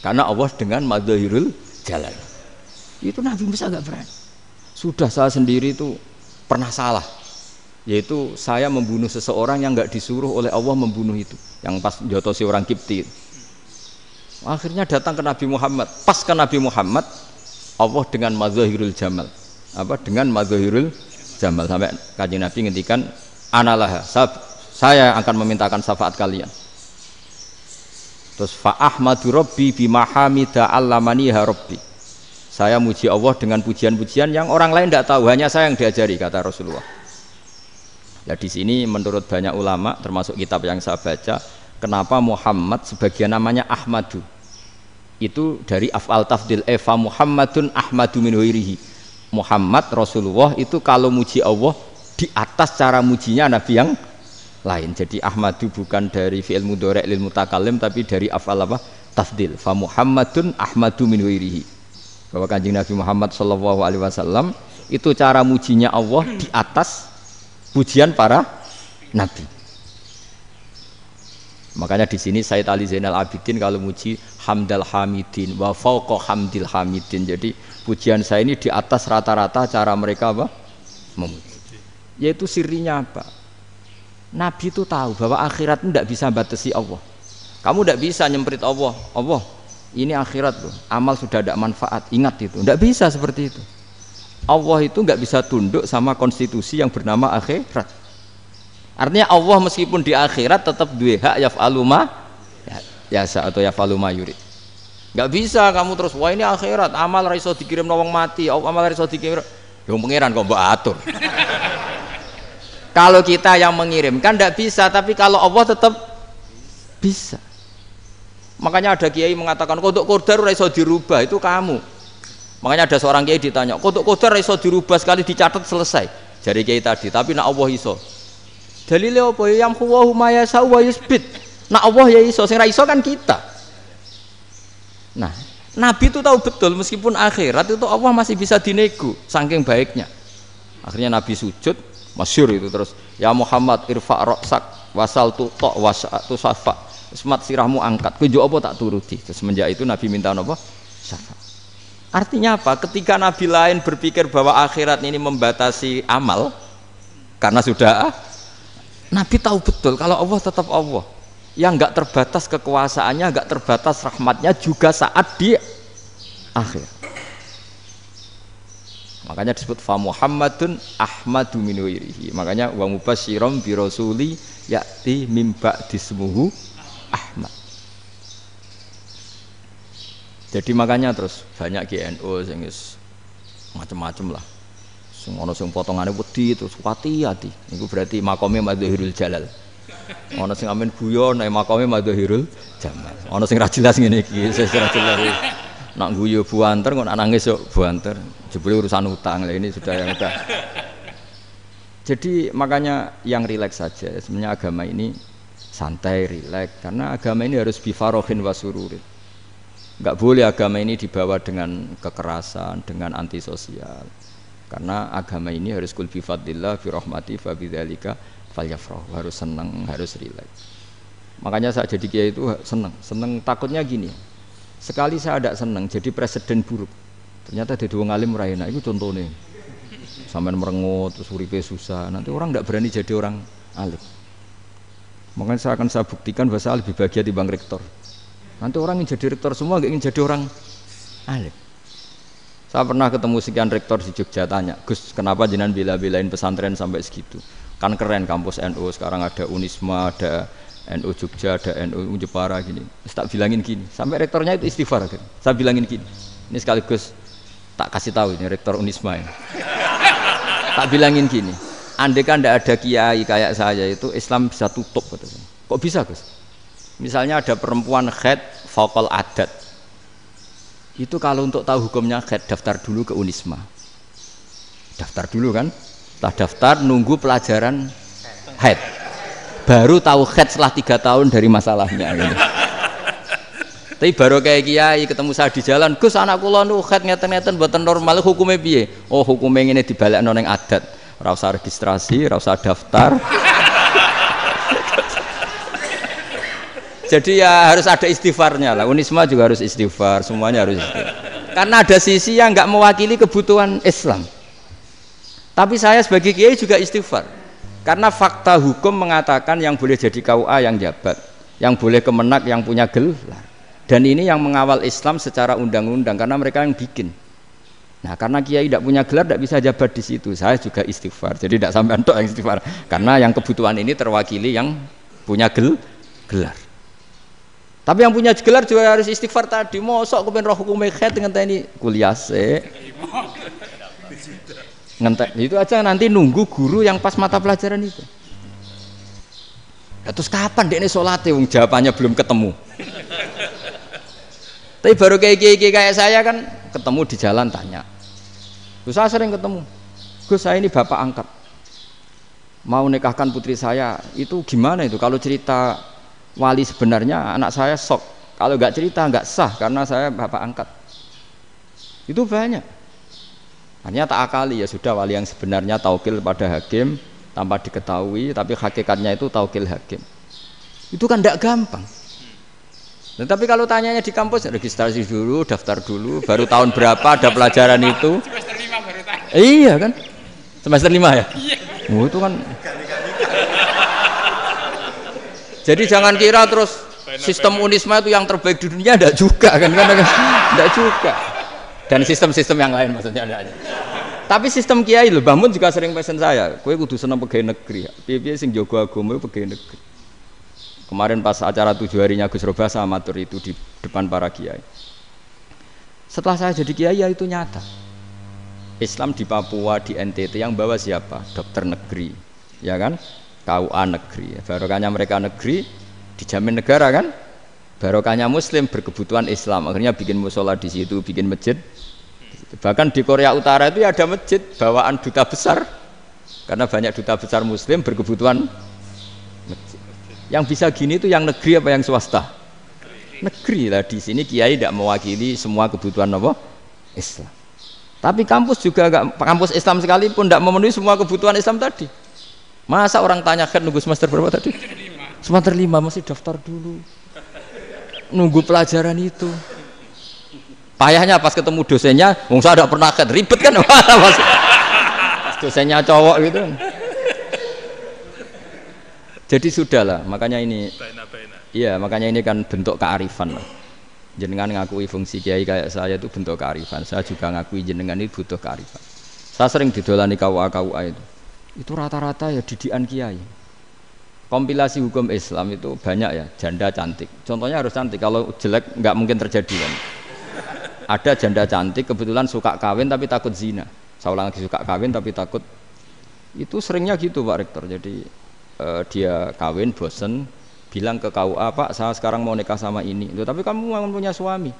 Karena Allah dengan madzahirul jalal. Itu Nabi Musa enggak berani. Sudah saya sendiri itu pernah salah. Yaitu saya membunuh seseorang yang enggak disuruh oleh Allah membunuh itu. Yang pas jotosi orang Kipti. Akhirnya datang ke Nabi Muhammad. Pas ke Nabi Muhammad, Allah dengan madzahirul jamal. Dengan madzahirul jamal sampai Kanjeng Nabi ngendikan analah saya akan memintakan syafaat kalian. Terus fa ahmadu rabbi bima hamida allamaniha rabbi. Saya muji Allah dengan pujian-pujian yang orang lain tidak tahu, hanya saya yang diajari, kata Rasulullah. Ya di sini menurut banyak ulama termasuk kitab yang saya baca, kenapa Muhammad sebagian namanya Ahmadu? Itu dari af'al tafdil fa Muhammadun ahmadu min ghairihi. Muhammad Rasulullah itu kalau muji Allah di atas cara mujinya nabi yang lain. Jadi Ahmadu bukan dari fi'il mudhari' lil mutakallim tapi dari af'al apa? Tafdil. Fa Muhammadun ahmadu min ghairihi. Bahwa Kanjeng Nabi Muhammad sallallahu alaihi wasallam itu cara mujinya Allah di atas pujian para nabi. Makanya di sini Sayyid Ali Zainal Abidin kalau muji hamdal hamidin wa fauqa hamdil hamidin. Jadi pujian saya ini di atas rata-rata cara mereka apa? Memuji. Yaitu sirinya apa? Nabi itu tahu bahwa akhirat tidak bisa batasi Allah. Kamu tidak bisa nyemprit Allah. Allah, ini akhirat loh. Amal sudah tidak manfaat. Ingat itu. Tidak bisa seperti itu. Allah itu nggak bisa tunduk sama konstitusi yang bernama akhirat. Artinya Allah meskipun di akhirat tetap duwe hak yaf'alu ma yasa atau yaf'alu ma yurid. Enggak bisa kamu terus wah ini akhirat, amal ra iso dikirim wong mati, amal ra iso dikirim. Yo pangeran kok mbok atur. Kalau kita yang mengirimkan enggak bisa, tapi kalau Allah tetap bisa. Makanya ada kiai mengatakan kodok qadar ra iso dirubah, itu kamu. Makanya ada seorang kiai ditanya, kodok qadar ra iso dirubah sekali dicatat selesai. Jari kiai tadi, tapi nak Allah iso. Dalile apa ya yang huwa ma yasha wa yusbit. Nah Allah ya iso, sing ra iso kan kita. Nah, Nabi itu tahu betul meskipun akhirat itu Allah masih bisa dinego saking baiknya. Akhirnya Nabi sujud, masyhur itu terus, ya Muhammad irfa' ra'sak wasal tuqa wasatu safa. Semat sirahmu angkat. Kowe njuk apa tak turuti. Terus semenjak itu Nabi minta apa? Syafa. Artinya apa? Ketika Nabi lain berpikir bahwa akhirat ini membatasi amal karena sudah Nabi tahu betul kalau Allah tetap Allah yang enggak terbatas kekuasaannya, enggak terbatas rahmatnya juga saat di akhir. Makanya disebut fa Muhammadun Ahmadu min wirihi. Makanya wa mubasyiran bi rasuli ya'ti mim ba'di ismuhu Ahmad. Jadi makanya terus banyak GNU sing macam-macam lah. Sing ana sing potongane wedi terus hati-hati. Niku berarti makome Madhahirul Jalal. Ana sing amen guyon nek makome Madhahirul Jamal. Ana sing ra jelas ngene iki, sing ra jelas. Nak guyu buanter kok nangis yo buanter. Jebule urusan utang. Lah ini sudah yang udah. Jadi makanya yang rileks saja. Sebenarnya agama ini santai, rileks karena agama ini harus bifarohin wasururin. Enggak boleh agama ini dibawa dengan kekerasan, dengan antisosial. Karena agama ini harus kul bi fadlillah bi rahmati fa bidzalika falyafrah, harus senang, harus rileks. Makanya saya jadi kiai itu senang takutnya gini. Sekali saya tidak senang jadi presiden buruk. Ternyata ada dua ngalim ora enak, itu contohnya. Sampean merengut terus uripe susah, nanti orang tidak berani jadi orang alim. Makanya saya buktikan bahwa saya lebih bahagia dibanding rektor. Nanti orang ingin jadi rektor semua, nggak ingin jadi orang alim. Saya pernah ketemu sekian rektor di Jogja, tanya, Gus, kenapa jenengan bela-belain pesantren sampai segitu? Kan keren kampus NU, sekarang ada Unisma, ada NU Jogja, ada NU Jepara gini. Terus tak bilangin gini, sampai rektornya itu istighfar kan. Saya bilangin gini, ini sekaligus tak kasih tahu ini rektor Unisma ini. Tak bilangin gini, andai kan tidak ada kiai kayak saya itu Islam bisa tutup. Kok bisa Gus? Misalnya ada perempuan haid faqal adat. Itu kalau untuk tahu hukumnya haid daftar dulu ke Unisma. Daftar dulu kan? Setelah daftar nunggu pelajaran haid. Baru tahu haid setelah 3 tahun dari masalahnya gitu. Tapi baru kayak kiai ketemu saya di jalan, Gus anak kula nu haid ngeten-ngeten mboten normal hukumnya piye? Oh, hukumnya ngene dibalekno ning adat. Ora usah registrasi, ora usah daftar. Jadi ya harus ada istighfarnya lah. Unisma juga harus istighfar, semuanya harus istighfar. Karena ada sisi yang nggak mewakili kebutuhan Islam. Tapi saya sebagai kiai juga istighfar. Karena fakta hukum mengatakan yang boleh jadi KUA yang jabat, yang boleh kemenak yang punya gelar. Dan ini yang mengawal Islam secara undang-undang karena mereka yang bikin. Nah, karena kiai tidak punya gelar tidak bisa jabat di situ. Saya juga istighfar. Jadi tidak sampai entok yang istighfar. Karena yang kebutuhan ini terwakili yang punya gelar. Tapi yang punya gelar juga harus istighfar tadi. Mosok kepen roh hukum haid dengan ini kuliah se. Ngentek itu aja nanti nunggu guru yang pas mata pelajaran itu. Terus kapan dekne salate wong jawabannya belum ketemu. Tapi baru kayak saya kan ketemu di jalan tanya. Terus saya sering ketemu. Gus saya ini bapak angkat. Mau nikahkan putri saya, itu gimana itu kalau cerita wali sebenarnya anak saya sok, kalau nggak cerita nggak sah karena saya bapak angkat. Itu banyak. Hanya tak akali ya sudah wali yang sebenarnya taukil pada hakim tanpa diketahui, tapi hakikatnya itu taukil hakim. Itu kan tidak gampang. Nah, tapi kalau tanyanya di kampus, registrasi dulu, daftar dulu, baru tahun berapa ada pelajaran itu. Semester 5 baru tanya. Iya kan? Semester 5 ya? Iya. Oh, itu kan. Jadi jangan kira terus sistem Unisma itu yang terbaik di dunia, enggak juga kan? Enggak juga. Dan sistem-sistem yang lain maksudnya ada. Tapi sistem kiai lho, Mbah Mun juga sering pesen saya, kowe kudu seneng pegawai negeri. Piye-piye sing jaga agama pegawai negeri. Kemarin pas acara 7 harinya Gus Robasa matur itu di depan para kiai. Setelah saya jadi kiai ya itu nyata. Islam di Papua, di NTT yang bawa siapa? Dokter negeri, ya kan? KUA negeri. Barokahnya mereka negeri dijamin negara kan? Barokahnya Muslim berkebutuhan Islam. Akhirnya bikin musola di situ, bikin masjid. Bahkan di Korea Utara itu ya ada masjid bawaan duta besar. Karena banyak duta besar Muslim berkebutuhan masjid. Yang bisa gini itu yang negeri apa yang swasta? Negeri lah. Di sini kiai tidak mewakili semua kebutuhan apa? Islam. Tapi kampus juga enggak, kampus Islam sekalipun tidak memenuhi semua kebutuhan Islam tadi. Masa orang tanya kan nunggu semester berapa tadi? Semester 5 masih daftar dulu. Nunggu pelajaran itu. Payahnya pas ketemu dosennya, wong saya tidak pernah ribet kan? Pas dosennya cowok gitu. Jadi sudahlah, makanya ini, iya makanya ini kan bentuk kearifan lah. Jenengan ngakui fungsi kiai kayak saya itu bentuk kearifan. Saya juga ngakui jenengan itu butuh kearifan. Saya sering didolani KUA itu rata-rata ya didikan kiai. Kompilasi hukum Islam itu banyak ya, janda cantik. Contohnya harus cantik, kalau jelek nggak mungkin terjadi kan. Ada janda cantik kebetulan suka kawin tapi takut zina. Saya ulang lagi, suka kawin tapi takut. Itu seringnya gitu Pak Rektor. Jadi dia kawin bosen bilang ke KUA, Pak saya sekarang mau nikah sama ini. Loh, tapi kamu mau punya suami.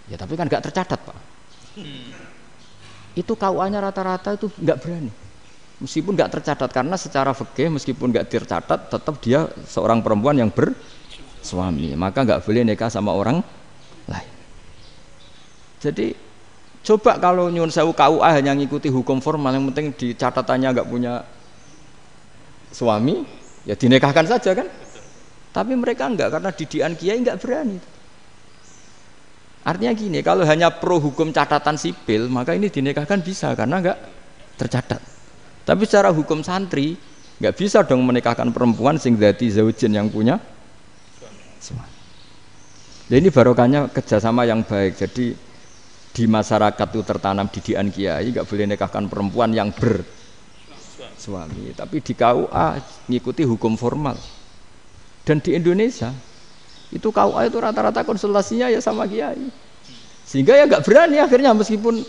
Ya tapi kan nggak tercatat Pak. Itu KUA-nya rata-rata itu nggak berani. Meskipun nggak tercatat karena secara fikih meskipun nggak tercatat tetap dia seorang perempuan yang bersuami. Maka nggak boleh nikah sama orang lain. Jadi coba kalau nyun sewu KUA hanya ngikuti hukum formal, yang penting di catatannya nggak punya suami, ya dinikahkan saja kan. Tapi mereka enggak, karena didikan kiai enggak berani. Artinya gini, kalau hanya pro hukum catatan sipil, maka ini dinikahkan bisa karena enggak tercatat. Tapi secara hukum santri enggak bisa dong menikahkan perempuan sing dadi zaujin yang punya suami. Jadi ini barokahnya kerjasama yang baik. Jadi di masyarakat itu tertanam didikan kiai, enggak boleh nikahkan perempuan yang bersuami. Tapi di KUA ngikuti hukum formal. Dan di Indonesia itu KUA itu rata-rata konsultasinya ya sama kiai, sehingga ya nggak berani akhirnya meskipun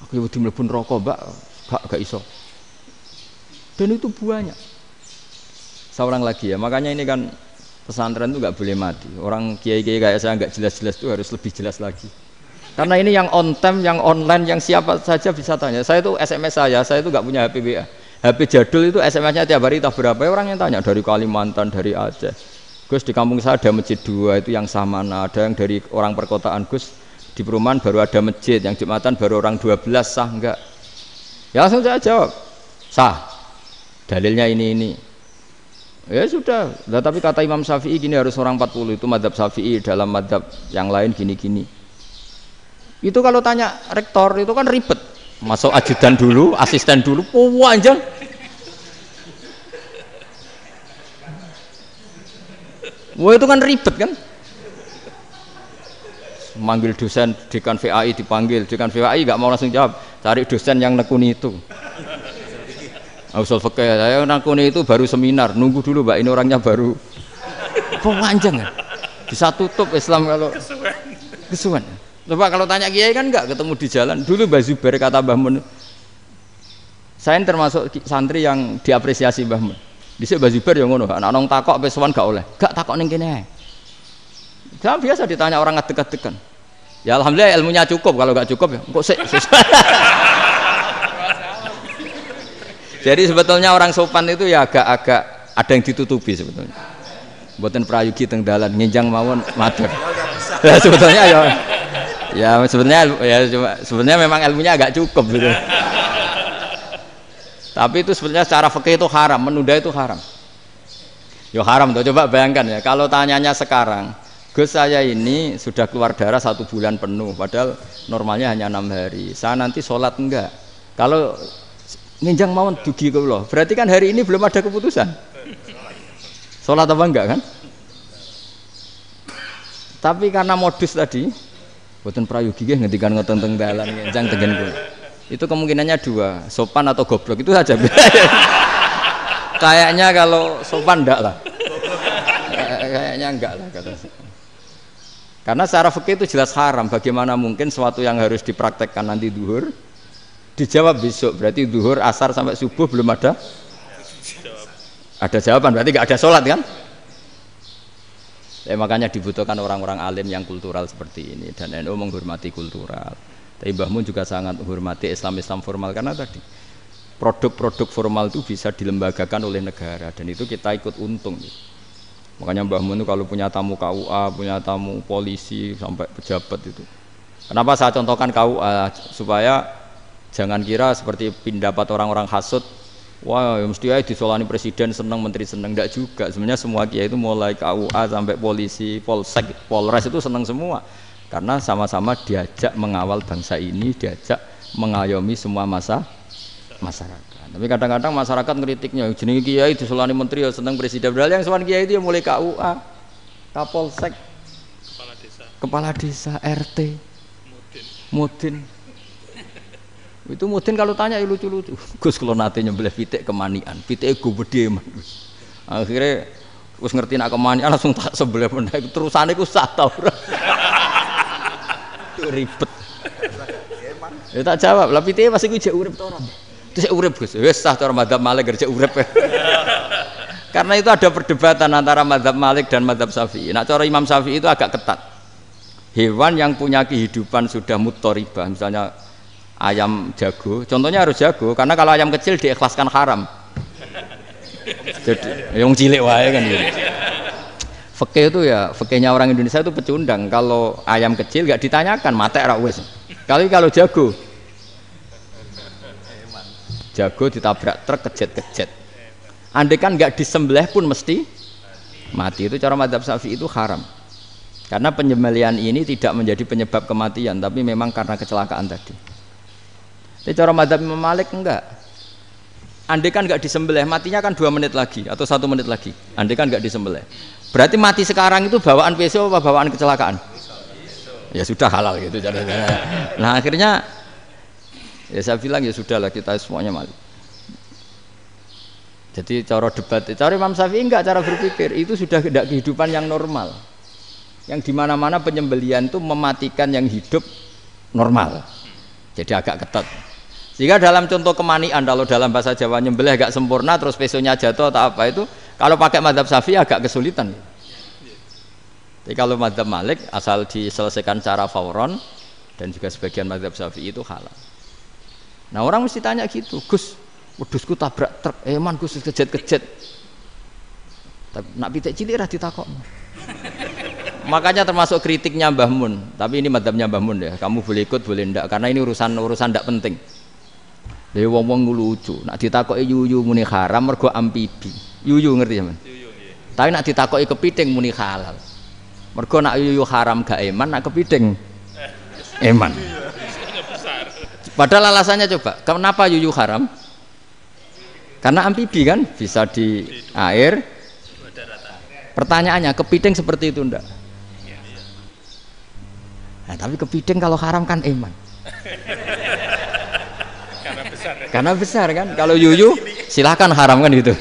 aku wedi mlebu rokok mbak gak iso. Dan itu buahnya. Seorang lagi ya, makanya ini kan pesantren itu nggak boleh mati. Orang kiai-kiai kayak saya nggak jelas-jelas itu harus lebih jelas lagi. Karena ini yang on time, yang online, yang siapa saja bisa tanya. Saya itu SMS saya itu nggak punya HP WA. HP jadul itu SMS-nya tiap hari tak berapa, orang yang tanya dari Kalimantan, dari Aceh. Gus di kampung saya ada masjid 2 itu yang sama, ada yang dari orang perkotaan, Gus di perumahan baru ada masjid, yang Jumatan baru orang 12, sah enggak? Ya langsung saya jawab, sah. Dalilnya ini. Ya sudah, nah, tapi kata Imam Syafi'i gini harus orang 40, itu madzhab Syafi'i, dalam madzhab yang lain gini-gini. Itu kalau tanya rektor itu kan ribet. Masuk ajudan dulu, asisten dulu, panjang. Wah itu kan ribet kan? Manggil dosen, dekan VAI dipanggil, dekan VAI nggak mau langsung jawab, cari dosen yang nekuni itu. Usul fikih, saya nekuni itu baru seminar, nunggu dulu mbak, ini orangnya baru. Panjang kan? Bisa tutup Islam kalau kesuwen. Coba kalau tanya kiai kan enggak ketemu di jalan. Dulu Mbah Zubair kata Mbah Mun, saya termasuk santri yang diapresiasi Mbah Mun. Dhisik Mbah Zubair yang ngono, anak nong takok pesuan gak oleh. Gak takok ning kene. Jangan biasa ditanya orang ngadeg-adegan. Ya alhamdulillah ilmunya cukup, kalau gak cukup ya kok sik. Jadi sebetulnya orang sopan itu ya agak-agak ada yang ditutupi sebetulnya. Mboten prayogi teng dalan nginjang mawon matur. Ya sebetulnya ya sebenarnya memang ilmunya agak cukup gitu. Tapi itu sebenarnya secara fikih itu haram, menunda itu haram. Yo haram tuh, coba bayangkan ya, kalau tanyanya sekarang, Gus saya ini sudah keluar darah 1 bulan penuh, padahal normalnya hanya 6 hari. Saya nanti sholat enggak? Kalau nginjang mawon dugi kula, berarti kan hari ini belum ada keputusan. Sholat apa enggak kan? Tapi karena modus tadi, boten prayogi nggih ngendikan ngoten teng dalan nginjang tengen kula. Itu kemungkinannya 2, sopan atau goblok itu saja. Kayaknya kalau sopan enggak lah. Kayaknya enggak lah kata saya. Karena secara fikih itu jelas haram. Bagaimana mungkin sesuatu yang harus dipraktekkan nanti duhur dijawab besok? Berarti duhur, asar sampai subuh belum ada jawaban. Berarti nggak ada sholat kan? Ya, makanya dibutuhkan orang-orang alim yang kultural seperti ini. Dan NU menghormati kultural. Tapi Mbah Mun juga sangat menghormati Islam formal karena tadi produk-produk formal itu bisa dilembagakan oleh negara dan itu kita ikut untung. Makanya Mbah Mun itu kalau punya tamu KUA, punya tamu polisi sampai pejabat itu. Kenapa saya contohkan KUA? Supaya jangan kira seperti pendapat orang-orang hasud, wah mesti aja disolani presiden seneng, menteri seneng. Enggak juga. Sebenarnya semua kiai itu mulai KUA sampai polisi, polsek, polres itu seneng semua. Karena sama-sama diajak mengawal bangsa ini, diajak mengayomi semua masyarakat. Tapi kadang-kadang masyarakat ngeritiknya, jenenge kiai disolani menteri ya seneng presiden. Padahal yang sowan kiai itu ya mulai KUA, Kapolsek, kepala desa, RT, Mudin. Itu Mudin kalau tanya ya lucu-lucu. Gus kalau nate nyembelih pitik kemanian, pitike gede man. Akhirnya wis ngerti nak kemanian langsung tak sebelah meneh. Terusane ku sah ta ora. Ribet. Ya tak jawab, lah pitike pasti ku jek urip ta ora? Terus urip Gus, wis sah cara mazhab Malik kerja urip. Karena itu ada perdebatan antara mazhab Malik dan mazhab Syafi'i. Nah, cara Imam Syafi'i itu agak ketat. Hewan yang punya kehidupan sudah mutharibah, misalnya ayam jago, contohnya harus jago, karena kalau ayam kecil diikhlaskan haram. Jadi yang cilik wae kan gitu. Fikih itu ya, fikihnya orang Indonesia itu pecundang. Kalau ayam kecil enggak ditanyakan, matek ra wis. Kalau jago ditabrak truk kejet-kejet. Andai kan nggak disembelih pun mesti mati. Itu cara mazhab Syafi'i itu haram. Karena penyembelihan ini tidak menjadi penyebab kematian, tapi memang karena kecelakaan tadi. Tapi cara mazhab Imam Malik enggak. Andai kan nggak disembelih, matinya kan 2 menit lagi atau 1 menit lagi. Andai kan nggak disembelih. Berarti mati sekarang itu bawaan pisau apa bawaan kecelakaan? Ya sudah halal gitu caranya. Nah akhirnya ya saya bilang ya sudahlah kita semuanya Malik. Jadi cara debat, cara Imam Syafi'i enggak, cara berpikir itu sudah tidak kehidupan yang normal. Yang dimana-mana penyembelihan itu mematikan yang hidup normal. Jadi agak ketat. Sehingga dalam contoh kemanian, kalau dalam bahasa Jawa nyembelih agak sempurna terus pesonya jatuh atau apa itu, kalau pakai mazhab Syafi'i agak kesulitan. Jadi kalau mazhab Malik asal diselesaikan secara fauron dan juga sebagian mazhab Syafi'i itu halal. Nah orang mesti tanya gitu, Gus, wedhusku tabrak truk, man Gus kejet-kejet. Tapi nak pitik cilik ra ditakokno. Makanya termasuk kritiknya Mbah Mun, tapi ini madzhabnya Mbah Mun ya. Kamu boleh ikut boleh ndak karena ini urusan ndak penting. Lha wong-wong lucu, nak ditakoki yuyu muni haram mergo amfibi. Yuyu ngerti sampean? Yuyu nggih. Tapi nak ditakoki kepiting muni halal. Mergo nak yuyu haram gak eman, nak kepiting eman. Padahal alasannya coba, kenapa yuyu haram? Karena amfibi kan, bisa di air. Pertanyaannya, kepiting seperti itu enggak? Nah, tapi kepiting kalau haram kan eman. Karena besar kan, kalau yuyu silahkan haram kan gitu.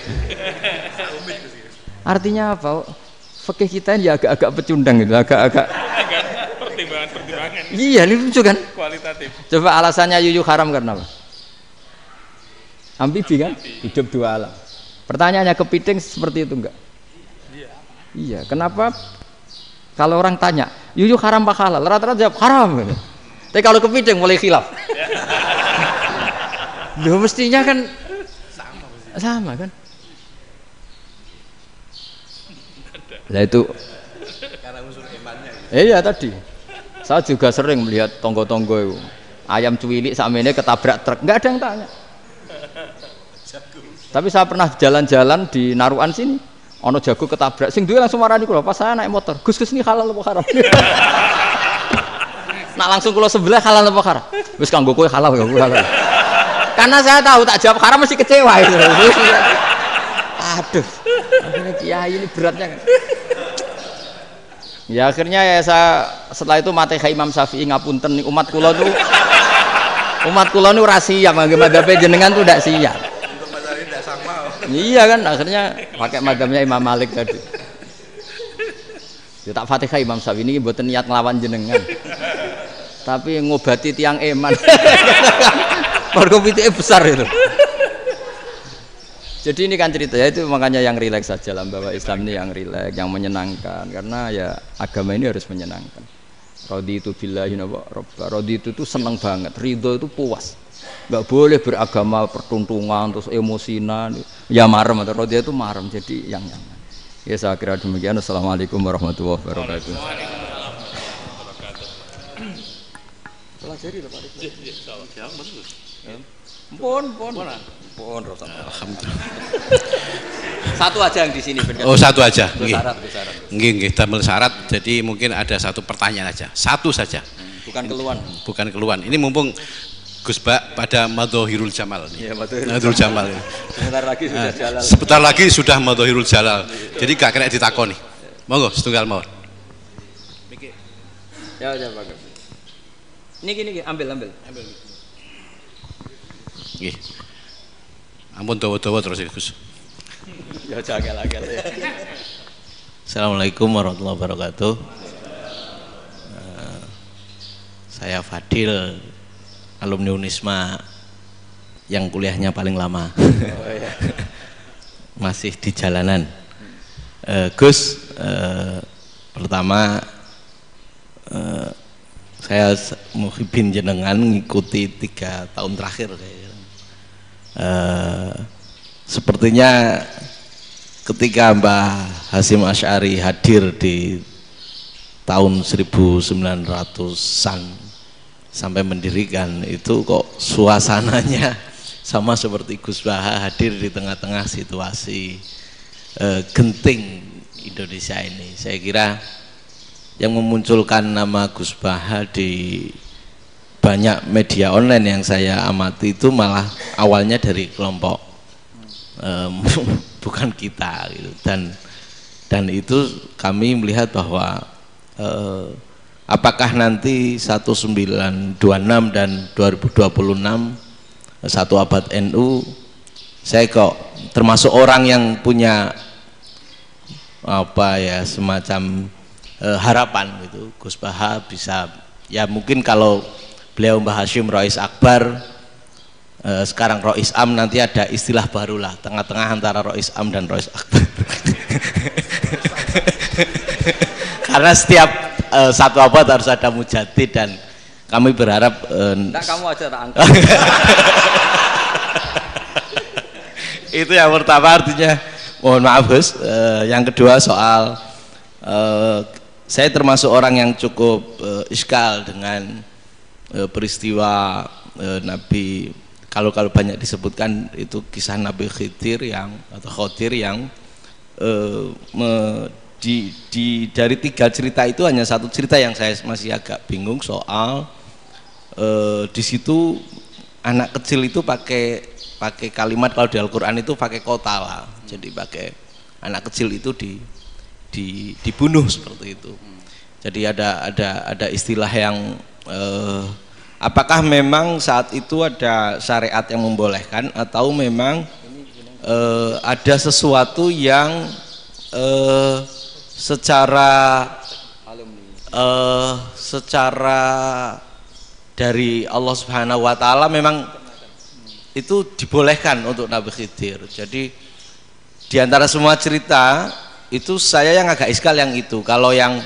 Artinya apa? Fikih kita ya agak-agak pecundang gitu, agak-agak pertimbangan. Iya, ini lucu kan? Kualitatif. Coba alasannya yuyu haram karena apa? Amfibi kan? Hidup 2 alam. Pertanyaannya kepiting seperti itu enggak? Iya. Kenapa? Kalau orang tanya, yuyu haram apa halal? Rata-rata jawab haram. Tapi kalau kepiting mulai khilaf. Loh mestinya kan sama kan? Nah itu karena unsur imannya. Iya tadi. Saya juga sering melihat tonggo-tonggo itu. Ayam cuwilik sakmene ketabrak truk, enggak ada yang tanya. Tapi saya pernah jalan-jalan di Naruan sini. Ono jago ketabrak, sing duwe langsung marani kula pas saya naik motor. Gus ini halal apa haram? Nak langsung kula sebelah halal apa haram? Wis kanggo kowe halal ya halal. Karena saya tahu tak jawab haram mesti kecewa itu. Aduh. Akhirnya kiai ini beratnya kan. Ya akhirnya ya saya setelah itu mate Imam Syafi'i ngapunten umat kula tuh rahasia mangke madzhab jenengan tuh ndak siap. Iya kan akhirnya pakai madzhabnya Imam Malik tadi. Ya tak Fatihah Imam Syafi'i ini mboten niat nglawan jenengan. Tapi ngobati tiang eman. Mergo pitike besar itu. Jadi ini kan cerita ya itu makanya yang rileks saja lah bahwa Islam ini yang rileks, yang menyenangkan karena ya agama ini harus menyenangkan. Raditu billahi robba. Raditu itu seneng banget, ridho itu puas. Enggak boleh beragama pertuntungan terus emosinan. Ya marem atau raditu itu marem jadi yang nyaman. Ya saya kira demikian. Assalamualaikum warahmatullahi wabarakatuh. Pelajari lho Pak. Pun. Alhamdulillah. Satu aja yang di sini benar. Oh, satu aja. Nggih. Damel syarat. Jadi mungkin ada satu pertanyaan aja. Satu saja. Bukan keluhan. Bukan keluhan. Ini mumpung Gus Bak pada Madhahirul Jamal nih. Iya, Madhahirul Jamal. Sebentar lagi sudah Jalal. Sebentar lagi sudah Madhahirul Jalal. Jadi gak kena ditakoni. Monggo setunggal mawon. Ya, bagus. Niki ambil. Nggih. Ampun dawa-dawa terus Gus. Ya jagal-jagal ya. Assalamualaikum warahmatullahi wabarakatuh. Saya Fadil, alumni Unisma yang kuliahnya paling lama. Masih di jalanan. Gus, pertama saya muhibin jenengan ngikuti 3 tahun terakhir. Sepertinya ketika Mbah Hasyim Asy'ari hadir di tahun 1900-an sampai mendirikan itu kok suasananya sama seperti Gus Baha hadir di tengah-tengah situasi genting Indonesia ini. Saya kira yang memunculkan nama Gus Baha di banyak media online yang saya amati itu malah awalnya dari kelompok bukan kita gitu. Dan itu kami melihat bahwa apakah nanti 1926 dan 2026 satu abad NU, saya kok termasuk orang yang punya apa ya semacam harapan gitu Gus Baha bisa ya mungkin kalau beliau Mbah Hasyim Rais Akbar sekarang Rais Am nanti ada istilah baru lah tengah-tengah antara Rais Am dan Rais Akbar. Karena setiap satu abad harus ada mujadid dan kami berharap enggak kamu aja tak angkat. Itu yang pertama, artinya mohon maaf Gus. Yang kedua soal saya termasuk orang yang cukup iskal dengan peristiwa Nabi, kalau banyak disebutkan itu kisah Nabi Khidir yang dari 3 cerita itu hanya satu cerita yang saya masih agak bingung soal di situ anak kecil itu pakai kalimat, kalau di Al-Qur'an itu pakai kotala, jadi pakai anak kecil itu dibunuh seperti itu. Jadi ada istilah yang apakah memang saat itu ada syariat yang membolehkan atau memang ada sesuatu yang secara dari Allah Subhanahu wa taala memang itu dibolehkan untuk Nabi Khidir. Jadi di antara semua cerita itu saya yang agak iskal yang itu. Kalau yang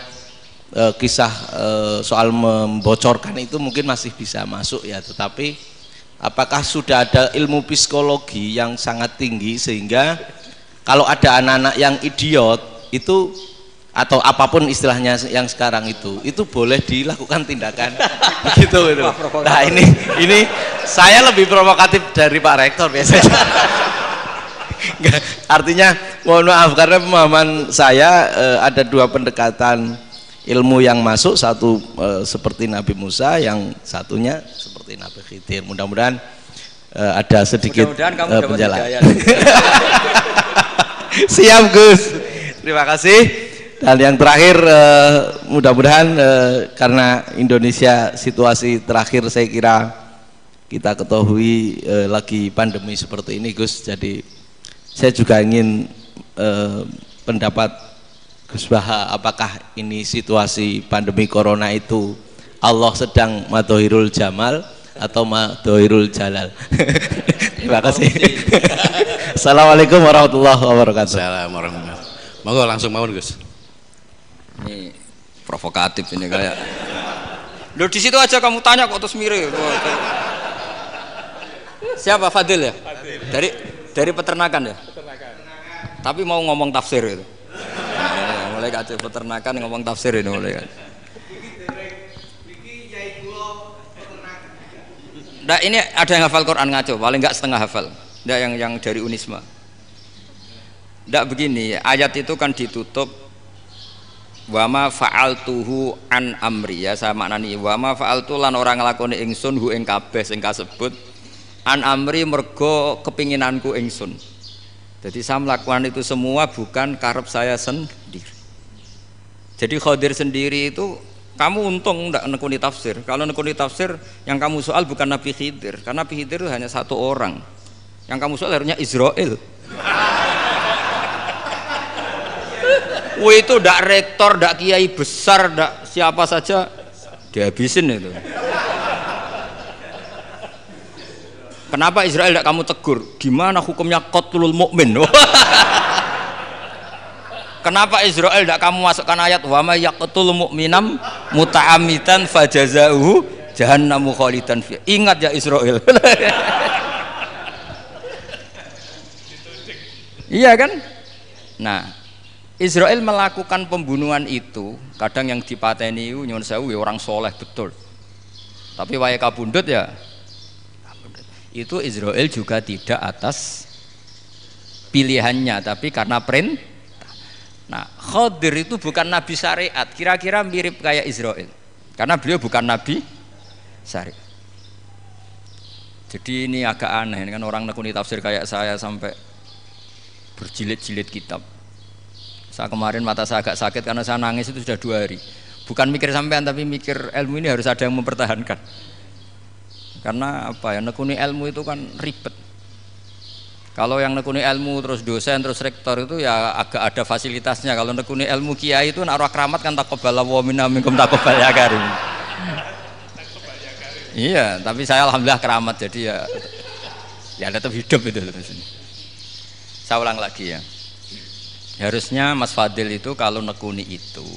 kisah soal membocorkan itu mungkin masih bisa masuk ya, tetapi apakah sudah ada ilmu psikologi yang sangat tinggi sehingga kalau ada anak-anak yang idiot itu atau apapun istilahnya yang sekarang itu boleh dilakukan tindakan begitu itu. Nah ini saya lebih provokatif dari Pak Rektor biasanya. Artinya Mohon maaf karena pemahaman saya ada dua pendekatan ilmu yang masuk, satu seperti Nabi Musa, yang satunya seperti Nabi Khidir. Mudah-mudahan ada sedikit penjelasan. Siap Gus, terima kasih. Dan yang terakhir mudah-mudahan karena Indonesia situasi terakhir saya kira kita ketahui lagi pandemi seperti ini Gus, jadi saya juga ingin pendapat Gus Baha, apakah ini situasi pandemi corona itu Allah sedang madhohirul jamal atau madhohirul jalal? Terima kasih. Assalamualaikum warahmatullahi wabarakatuh. Assalamualaikum warahmatullahi wabarakatuh. Monggo langsung mawon Gus. Ini provokatif ini kayak. Loh di situ aja kamu tanya kok terus mirip. Siapa Fadil ya? Dari peternakan ya? Tapi mau ngomong tafsir itu. Mulai kacau peternakan ngomong tafsir ini mulai kan. Nah, ini ada yang hafal Quran ngaco, paling enggak setengah hafal. Enggak yang dari Unisma. Enggak begini, ayat itu kan ditutup wa ma fa'altuhu an amri, ya saya maknani wa ma fa'altu lan orang nglakoni ingsun hu ing kabeh sing kasebut an amri mergo kepinginanku ingsun. Jadi saya melakukan itu semua bukan karep saya sendiri. Jadi Khadir sendiri itu kamu untung enggak nekuni tafsir. Kalau nekuni tafsir yang kamu soal bukan Nabi Khidir, karena Nabi Khidir itu hanya satu orang. Yang kamu soal harusnya Israel. Wah itu ndak rektor, ndak kiai besar, ndak siapa saja dihabisin itu. Kenapa Israel tidak kamu tegur? Gimana hukumnya qatlul mukmin? Kenapa Israel tidak kamu masukkan ayat wa may yaqtul mu'minam muta'ammidan fajazauhu jahannamu khalidan fi. Ingat ya Israel. Iya kan? Nah, Israel melakukan pembunuhan itu, kadang yang dipateni nyuwun sewu orang soleh betul. Tapi wae kabundut ya. Itu Israel juga tidak atas pilihannya, tapi karena perintah. Nah, Khadir itu bukan nabi syariat, kira-kira mirip kayak Israel, karena beliau bukan nabi syariat. Jadi ini agak aneh, ini kan orang nekuni tafsir kayak saya sampai berjilid-jilid kitab. Saya kemarin mata saya agak sakit karena saya nangis itu sudah 2 hari. Bukan mikir sampean, tapi mikir ilmu ini harus ada yang mempertahankan. Karena apa ya, nekuni ilmu itu kan ribet. Kalau yang nekuni ilmu terus dosen terus rektor itu ya agak ada fasilitasnya. Kalau nekuni ilmu kiai itu nak keramat kan taqabbalallahu minna minkum taqabbal ya karim. Iya, tapi saya alhamdulillah keramat, jadi ya tetap hidup itu terus. Saya ulang lagi ya. Harusnya Mas Fadil itu kalau nekuni itu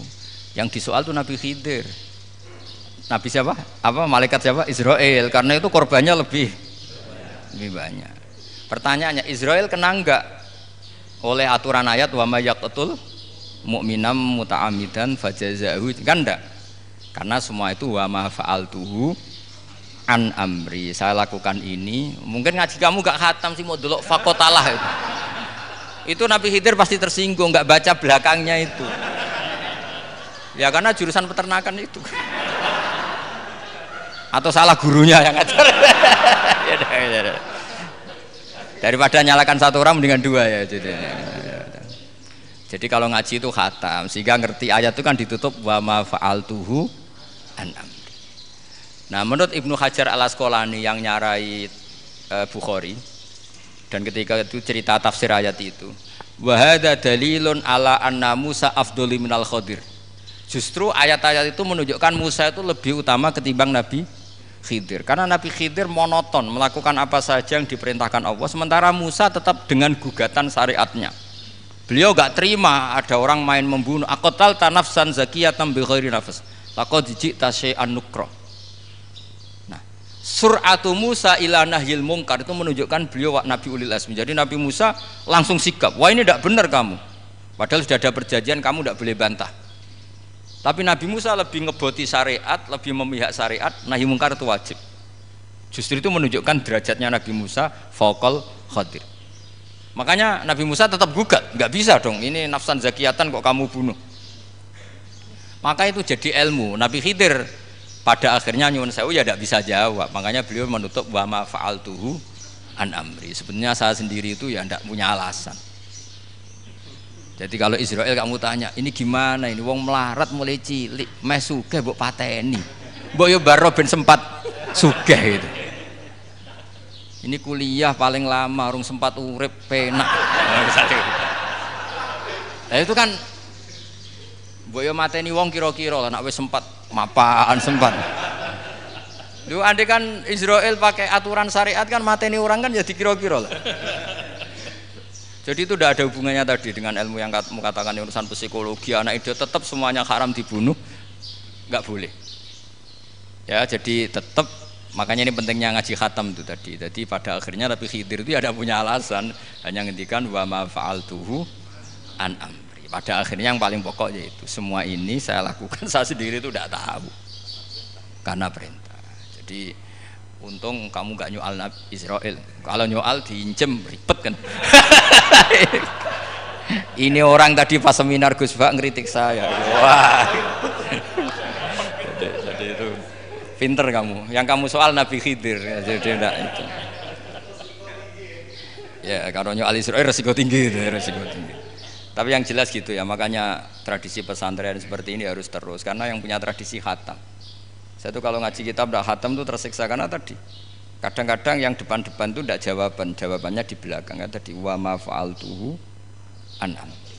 yang disoal tuh Nabi Khidir. Nabi siapa? Apa malaikat siapa? Israel. Karena itu korbannya lebih banyak. Pertanyaannya, Israel kena enggak oleh aturan ayat wa may yaqtul mu'minam muta'ammidan fajazahu? Kan enggak. Karena semua itu wa ma fa'altuhu an amri. Saya lakukan ini. Mungkin ngaji kamu enggak khatam sih, mau delok fakotalah itu. Itu Nabi Khidir pasti tersinggung, enggak baca belakangnya itu. Ya karena jurusan peternakan itu. Atau salah gurunya yang ngajar. Daripada nyalakan satu orang mendingan 2 ya. Jadi kalau ngaji itu khatam, sehingga ngerti ayat itu kan ditutup wa ma fa'altuhu an amri. Nah, menurut Ibnu Hajar Al-Asqalani yang nyarai Bukhari, dan ketika itu cerita tafsir ayat itu, wa hadza dalilun ala anna Musa afdhali minal Khadir. Justru ayat-ayat itu menunjukkan Musa itu lebih utama ketimbang Nabi Khidir, karena Nabi Khidir monoton melakukan apa saja yang diperintahkan Allah, sementara Musa tetap dengan gugatan syariatnya. Beliau gak terima ada orang main membunuh. Aqtal tanafsan zakiyatan bi ghairi nafs laqad ji'ta syai'an nukra. Nah, sur'atu Musa ila nahyil munkar itu menunjukkan beliau Nabi ulil azmi. Jadi Nabi Musa langsung sikap, wah ini tidak benar kamu, padahal sudah ada perjanjian, kamu tidak boleh bantah. Tapi Nabi Musa lebih ngeboti syariat, lebih memihak syariat, nahi mungkar itu wajib. Justru itu menunjukkan derajatnya Nabi Musa fauqal Khadir. Makanya Nabi Musa tetap gugat, nggak bisa dong, ini nafsan zakiyatan kok kamu bunuh. Maka itu jadi ilmu. Nabi Khidir pada akhirnya nyuwun sewu ya tidak bisa jawab. Makanya beliau menutup wa ma fa'altuhu an amri. Sebenarnya saya sendiri itu ya tidak punya alasan. Jadi kalau Israel kamu tanya, ini gimana ini wong melarat mulai cilik, meh sugih mbok pateni. Mbok yo baro ben sempat sugih itu. Ini kuliah paling lama urung sempat urip penak. Nah itu kan mbok yo mateni wong kira-kira lah nek wis sempat mapan sempat. Lu andai kan Israel pakai aturan syariat kan mateni orang kan ya dikira-kira lah. Jadi itu tidak ada hubungannya tadi dengan ilmu yang kamu katakan urusan psikologi anak itu tetap semuanya haram dibunuh, nggak boleh. Ya jadi tetap makanya ini pentingnya ngaji khatam itu tadi. Jadi pada akhirnya Nabi Khidir itu ada punya alasan hanya ngendikan wa ma fa'altuhu an amri. Pada akhirnya yang paling pokok yaitu semua ini saya lakukan saya sendiri itu tidak tahu karena perintah. Jadi untung kamu gak nyoal Israel. Kalau nyoal diinjem ribet kan. Ini orang tadi pas seminar Gus Bak ngeritik saya. Wah. Jadi itu pinter kamu. Yang kamu soal Nabi Khidir. Jadi enggak itu. Ya kalau nyoal Israel resiko tinggi itu, resiko tinggi. Tapi yang jelas gitu ya. Makanya tradisi pesantren seperti ini harus terus karena yang punya tradisi khatam. Saya tuh kalau ngaji kitab tidak khatam tuh tersiksa karena tadi kadang-kadang yang depan-depan tuh tidak jawabannya di belakang kan tadi wa ma fa'altuhu an amri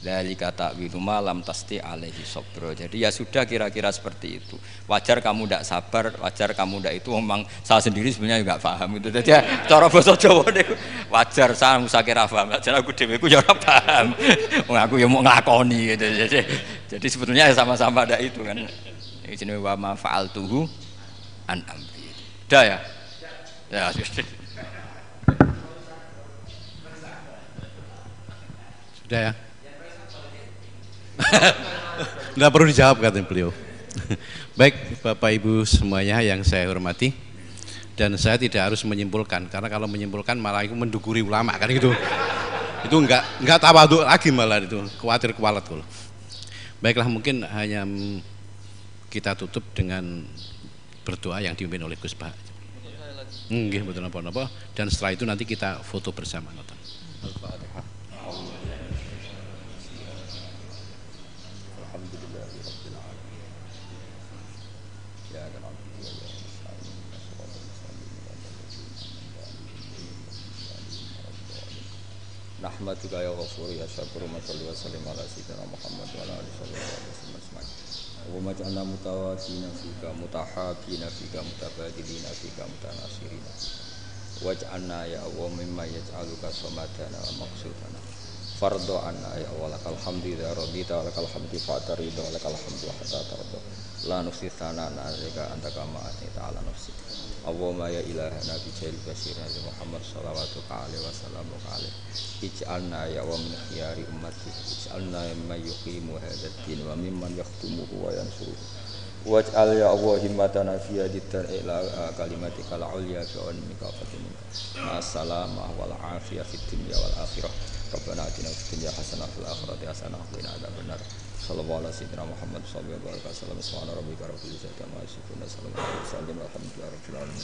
dzalika ta'wilu ma lam tasti alaihi sabra. Jadi ya sudah kira-kira seperti itu. Wajar kamu tidak sabar, wajar kamu tidak itu memang saya sendiri sebenarnya enggak paham itu. Jadi ya, cara basa Jawa niku wajar saya usah kira paham. Jadi aku dhewe ku ya ora paham. Wong aku ya mau nglakoni gitu. Jadi sebetulnya sama-sama ada itu kan. Ini wa ma fa'altuhu an amri. Sudah ya? Ya sudah. Sudah ya? Nggak perlu dijawab katanya beliau. Baik Bapak Ibu semuanya yang saya hormati, dan saya tidak harus menyimpulkan karena kalau menyimpulkan malah itu mendukuri ulama kan gitu. Itu enggak tawadhu lagi malah itu, khawatir kualat kalau. Baiklah mungkin hanya kita tutup dengan berdoa yang dipimpin oleh Gus Bah. Nggih mboten napa-napa dan setelah itu nanti kita foto bersama nonton. Al-Fatihah. Alhamdulillahirabbil alamin. Ya kana nahmaduka ya ghafur ya syakur wa salli wa sallim ala sayyidina Muhammad wa ala alihi wasallam. Wa maj'alna mutawafina fika mutahabina fika mutabadilina fika mutanasirina waj'alna ya Allah mimma yaj'aluka samadana wa maqsudana fardo anna ya Allah lakal hamdu ya radita lakal hamdu fa'tarida lakal hamdu hatta tarda la nusithana alika anta kama atita ala nafsi Allahumma ya ilahana bi jail basir Nabi Muhammad sallallahu alaihi wasallam ij'alna ya wa min khiyari ummati ij'alna mimman yuqimu hadzal din wa mimman yakhtumuhu wa yansuru waj'al ya Allah himmatana fi hadithar ila kalimatikal ulya wa mika fatin assalamah wal afiyah fid dunya wal akhirah Rabbana atina fid dunya hasanah fil akhirati hasanah wa qina adzabannar sallallahu alaihi sayyidina Muhammad sallallahu alaihi wasallam subhana rabbika rabbil izzati amma yasifun wa salamun alal mursalin walhamdulillahi rabbil alamin.